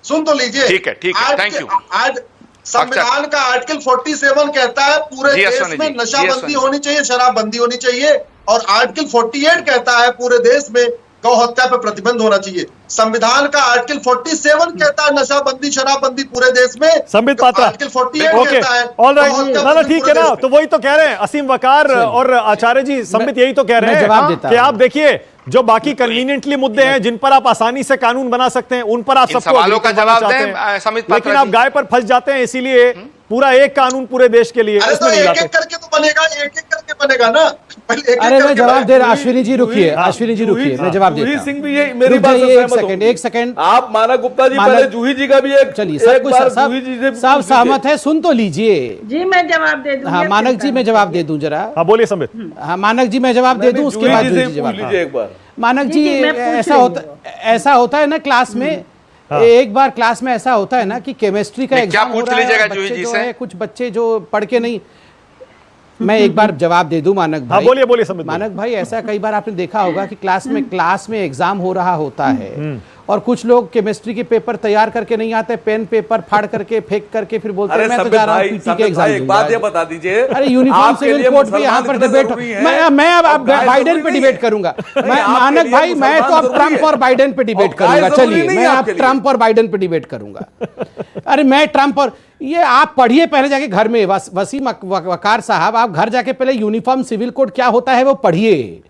सुन तो लीजिए। ठीक है, थैंक यू। आज संविधान का आर्टिकल 47 कहता है पूरे देश में नशाबंदी होनी चाहिए, शराबबंदी होनी चाहिए, और आर्टिकल 48 कहता है पूरे देश में गौ हत्या पर प्रतिबंध होना चाहिए। संविधान का आर्टिकल 47 कहता है नशाबंदी शराबबंदी पूरे देश में, संबित पात्रा आर्टिकल 48 कहता है। ऑल राइट, ना ठीक है ना, तो वही तो कह रहे हैं असीम वकार और आचार्य जी, संबित यही तो कह रहे हैं कि आप देखिए जो बाकी कन्वीनियंटली मुद्दे हैं जिन पर आप आसानी से कानून बना सकते हैं, उन पर आप सबको सवालों का जवाब दें, लेकिन आप गाय पर फंस जाते हैं, इसीलिए पूरा एक कानून पूरे देश के लिए। अरे तो एक एक करके तो बनेगा, एक एक करके बनेगा ना। अरे मैं जवाब दे रहा, अश्विनी जी रुकिए, अश्विनी जी रुकिए, मैं जवाब देता हूं। सिंह भी ये मेरी बात से सहमत होंगे। एक सेकंड, आप मानव गुप्ता जी पहले जूही जी का भी एक, चलिए सब कुछ सब सहमत है, सुन तो लीजिए जी। मैं जवाब दे दूं। हाँ मानक जी, मैं जवाब दे दूं जरा। हाँ बोलिए संबित। हाँ मानक जी, मैं जवाब दे दूं, उसके बाद जूही जी जवाब लीजिए एक बार। मानक जी, ऐसा होता है ना क्लास में, एक बार क्लास में ऐसा होता है ना कि केमिस्ट्री का एग्जाम हो रहा है, बच्चे जो है, कुछ बच्चे जो पढ़ के नहीं, मैं एक बार जवाब दे दूं मानक भाई। बोलिए संबित। मानक भाई, ऐसा कई बार आपने देखा होगा कि क्लास में एग्जाम हो रहा होता है और कुछ लोग केमिस्ट्री के पेपर तैयार करके नहीं आते, पेन पेपर फाड़ करके फेंक करके फिर बोलते हैं मैं तो जा रहा हूं पीटी के एग्जाम। एक बात ये बता दीजिए, अरे यूनिफॉर्म सिविल कोड पे यहाँ पर डिबेट, मैं अब बाइडेन पे डिबेट करूंगा। मानक भाई, मैं तो अब ट्रंप और बाइडेन पे डिबेट करूंगा। चलिए, मैं अब ट्रंप और बाइडेन पे डिबेट करूंगा। अरे मैं ट्रंप और ये, आप पढ़िए पहले जाके घर में, वसीम वकार साहब, आप घर जाके पहले यूनिफॉर्म सिविल कोड क्या होता है वो पढ़िए।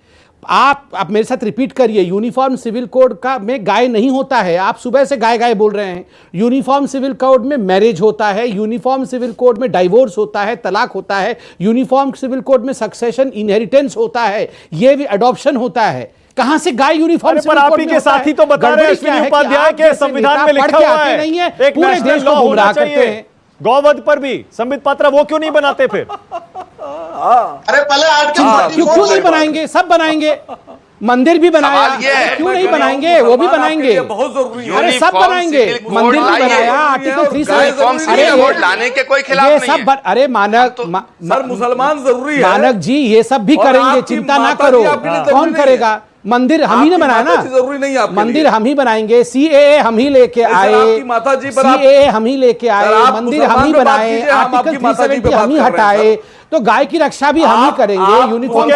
आप मेरे साथ रिपीट करिए, यूनिफॉर्म सिविल कोड का में गाय नहीं होता है। आप सुबह से गाय गाय बोल रहे हैं। यूनिफॉर्म सिविल कोड में मैरिज होता है, यूनिफॉर्म सिविल कोड में डाइवोर्स होता है, तलाक होता है, यूनिफॉर्म सिविल कोड में सक्सेशन इनहेरिटेंस होता है, ये भी अडॉप्शन होता है। कहां से गाय यूनिफॉर्म सिविल कोड में? के साथी तो बता रहे हैं अश्विनी उपाध्याय के संविधान में लिखा हुआ है नहीं है, एक पूरे देश को गुमराह करते हैं। गौवध पर भी संबित पात्रा वो क्यों नहीं बनाते फिर? अरे पहले आर्टिकल क्यों नहीं बनाएंगे? सब बनाएंगे, मंदिर भी बनाया, क्यों नहीं बनाएंगे? वो भी बनाएंगे, बहुत जरूरी है। अरे सब बनाएंगे, मंदिर भी बनाया, आर्टिकल 3 लाने के कोई खिलाफ नहीं है। अरे मानक, सर मुसलमान जरूरी है। मानक जी ये सब भी करेंगे, चिंता ना करो। कौन करेगा? मंदिर हम ही ने बनाया ना, जरूरी नहीं है। मंदिर हम ही बनाएंगे, सीएए हम ही लेके आए, सीएए हम ही लेके आए, मंदिर हम ही बनाए, आर्टिकल 370 हम ही हटाए, तो गाय की रक्षा भी हम ही करेंगे। यूनिफॉर्म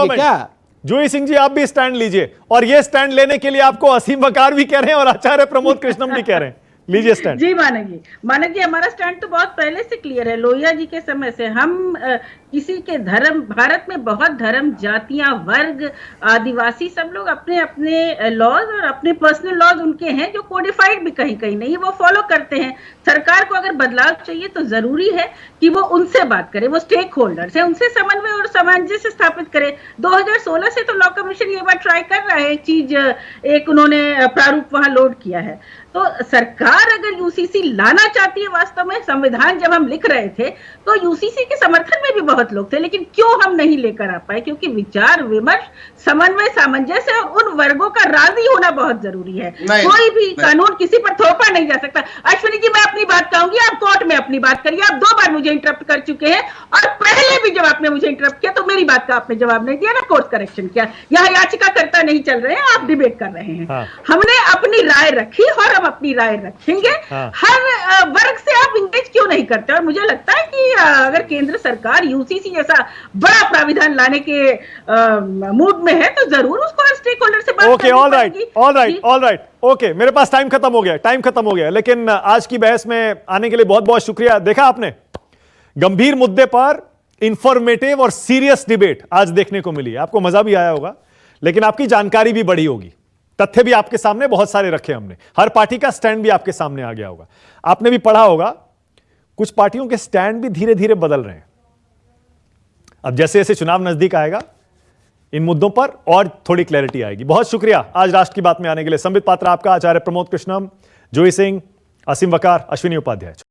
क्या? जूही सिंह जी, आप भी स्टैंड लीजिए, और ये स्टैंड लेने के लिए आपको असीम वकार भी कह रहे हैं और आचार्य प्रमोद कृष्णम भी कह रहे हैं। लीजिए स्टैंड। जी मानक जी हमारा स्टैंड तो बहुत पहले से क्लियर है। लोहिया जी के समय से हम किसी के धर्म, भारत में बहुत धर्म, जातियां, वर्ग, आदिवासी सब लोग अपने अपने लॉज और अपने पर्सनल लॉज उनके हैं जो कोडिफाइड भी कहीं कहीं नहीं, वो फॉलो करते हैं। सरकार को अगर बदलाव चाहिए तो जरूरी है कि वो उनसे बात करे, वो स्टेक होल्डर्स है, उनसे समन्वय और सामंजस्य स्थापित करे। 2016 से तो लॉ कमीशन ये बात ट्राई कर रहा है, एक चीज, एक उन्होंने प्रारूप वहां लोड किया है। तो सरकार अगर यूसीसी लाना चाहती है, वास्तव में संविधान जब हम लिख रहे थे तो यूसीसी के समर्थन में भी बहुत लोग थे, लेकिन क्यों हम नहीं लेकर आ पाए? क्योंकि विचार विमर्श, समन्वय, सामंजस्य और उन वर्गों का राजी होना बहुत जरूरी है। कोई भी कानून किसी पर थोपा नहीं जा सकता। अश्विनी जी मैं अपनी बात कहूंगी, आप कोर्ट में अपनी बात करिए। आप 2 बार मुझे इंटरप्ट कर चुके हैं और पहले भी जब आपने मुझे इंटरप्ट किया तो मेरी बात का आपने जवाब नहीं दिया, ना कोर्स करेक्शन किया। यहाँ याचिकाकर्ता नहीं चल रहे हैं, आप डिबेट कर रहे हैं। हमने अपनी राय रखी और हम अपनी राय रखेंगे। हर वर्ग से आप इंगेज क्यों नहीं करते? और मुझे लगता है कि अगर केंद्र सरकार यूसीसी जैसा बड़ा प्राविधान लाने के मूड में है तो जरूर उसको स्टेक होल्डर से बात ओके, ऑल राइट, ओके, मेरे पास टाइम खत्म हो गया, लेकिन आज की बहस में आने के लिए बहुत बहुत शुक्रिया। देखा आपने, गंभीर मुद्दे पर इंफॉर्मेटिव और सीरियस डिबेट आज देखने को मिली। आपको मजा भी आया होगा, लेकिन आपकी जानकारी भी बढ़ी होगी। तथ्य भी आपके सामने बहुत सारे रखे हमने, हर पार्टी का स्टैंड भी आपके सामने आ गया होगा। आपने भी पढ़ा होगा कुछ पार्टियों के स्टैंड भी धीरे धीरे बदल रहे हैं। अब जैसे जैसे चुनाव नजदीक आएगा इन मुद्दों पर और थोड़ी क्लैरिटी आएगी। बहुत शुक्रिया आज राष्ट्र की बात में आने के लिए। संबित पात्रा आपका, आचार्य प्रमोद कृष्णम, जूही सिंह, असीम वकार, अश्विनी उपाध्याय।